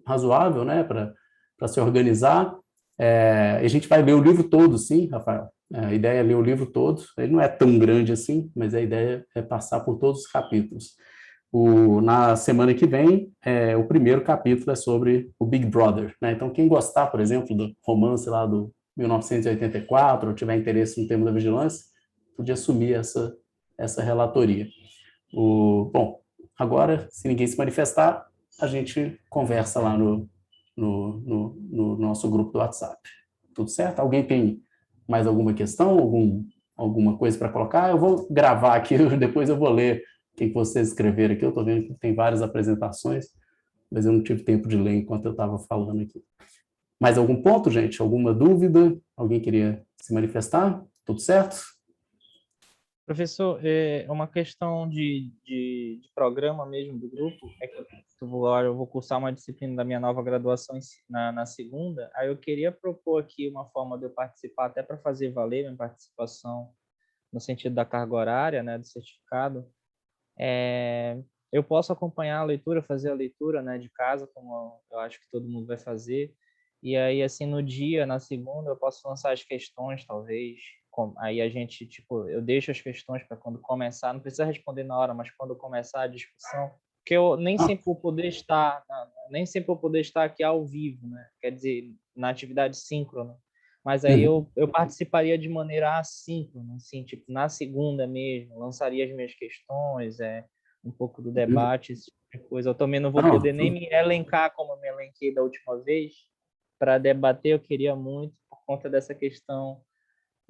razoável, né, para se organizar. A gente vai ler o livro todo, sim, Rafael. A ideia é ler o livro todo. Ele não é tão grande assim, mas a ideia é passar por todos os capítulos. Na semana que vem, o primeiro capítulo é sobre o Big Brother, né? Então, quem gostar, por exemplo, do romance lá do 1984, ou tiver interesse no tema da vigilância, podia assumir essa relatoria. Bom, agora, se ninguém se manifestar, a gente conversa lá no nosso grupo do WhatsApp. Tudo certo? Alguém tem mais alguma questão, alguma coisa para colocar? Eu vou gravar aqui, depois eu vou ler o que vocês escreveram aqui. Eu estou vendo que tem várias apresentações, mas eu não tive tempo de ler enquanto eu estava falando aqui. Mais algum ponto, gente? Alguma dúvida? Alguém queria se manifestar? Tudo certo? Professor, é uma questão de programa mesmo do grupo. É que eu vou cursar uma disciplina da minha nova graduação na segunda. Aí eu queria propor aqui uma forma de eu participar, até para fazer valer minha participação no sentido da carga horária, né, do certificado. Eu posso acompanhar a leitura, fazer a leitura, né, de casa, como eu acho que todo mundo vai fazer. E aí, assim, no dia, na segunda, eu posso lançar as questões, talvez. Aí a gente, tipo, eu deixo as questões para quando começar, não precisa responder na hora, mas quando começar a discussão, porque eu nem sempre vou poder estar aqui ao vivo, né? Quer dizer, na atividade síncrona. Mas aí eu participaria de maneira assíncrona, assim, tipo, na segunda mesmo, lançaria as minhas questões, um pouco do debate, esse tipo de coisa. Eu também não vou poder nem me elencar como eu me elenquei da última vez. Para debater, eu queria muito, por conta dessa questão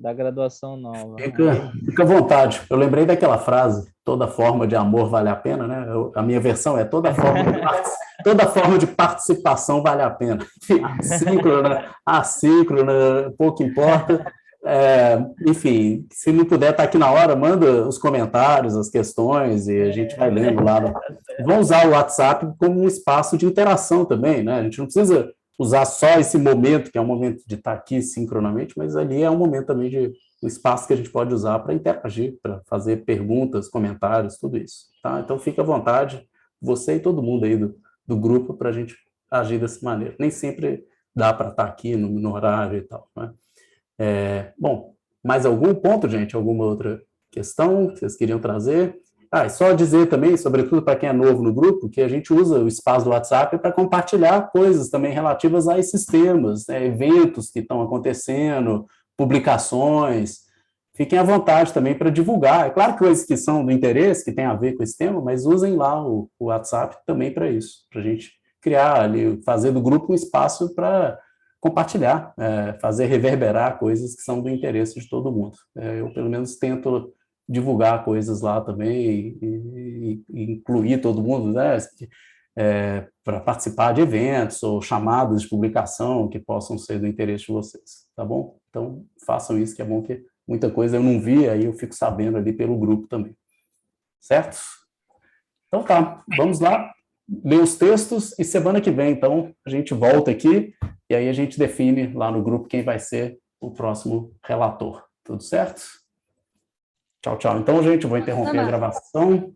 da graduação nova. Fica à vontade. Eu lembrei daquela frase, toda forma de amor vale a pena, né? A minha versão é toda forma de participação vale a pena. Assíncrona, pouco importa. Enfim, se não puder estar aqui na hora, manda os comentários, as questões, e a gente vai lendo lá. Vamos usar o WhatsApp como um espaço de interação também, né? A gente não precisa usar só esse momento, que é um momento de estar aqui sincronamente, mas ali é um momento também de um espaço que a gente pode usar para interagir, para fazer perguntas, comentários, tudo isso. Tá? Então, fica à vontade, você e todo mundo aí do grupo, para a gente agir dessa maneira. Nem sempre dá para estar aqui no horário e tal, né? Bom, mais algum ponto, gente? Alguma outra questão que vocês queriam trazer? E só dizer também, sobretudo para quem é novo no grupo, que a gente usa o espaço do WhatsApp para compartilhar coisas também relativas a esses temas, né? Eventos que estão acontecendo, publicações. Fiquem à vontade também para divulgar. É claro que coisas que são do interesse, que tem a ver com esse tema, mas usem lá o WhatsApp também para isso, para a gente criar ali, fazer do grupo um espaço para compartilhar, fazer reverberar coisas que são do interesse de todo mundo. Eu, pelo menos, tento divulgar coisas lá também e incluir todo mundo, né, para participar de eventos ou chamados de publicação que possam ser do interesse de vocês, tá bom? Então, façam isso, que é bom que muita coisa eu não vi, aí eu fico sabendo ali pelo grupo também. Certo? Então tá, vamos lá ler os textos e semana que vem, então, a gente volta aqui e aí a gente define lá no grupo quem vai ser o próximo relator. Tudo certo? Tchau, tchau. Então, gente, eu vou interromper a gravação.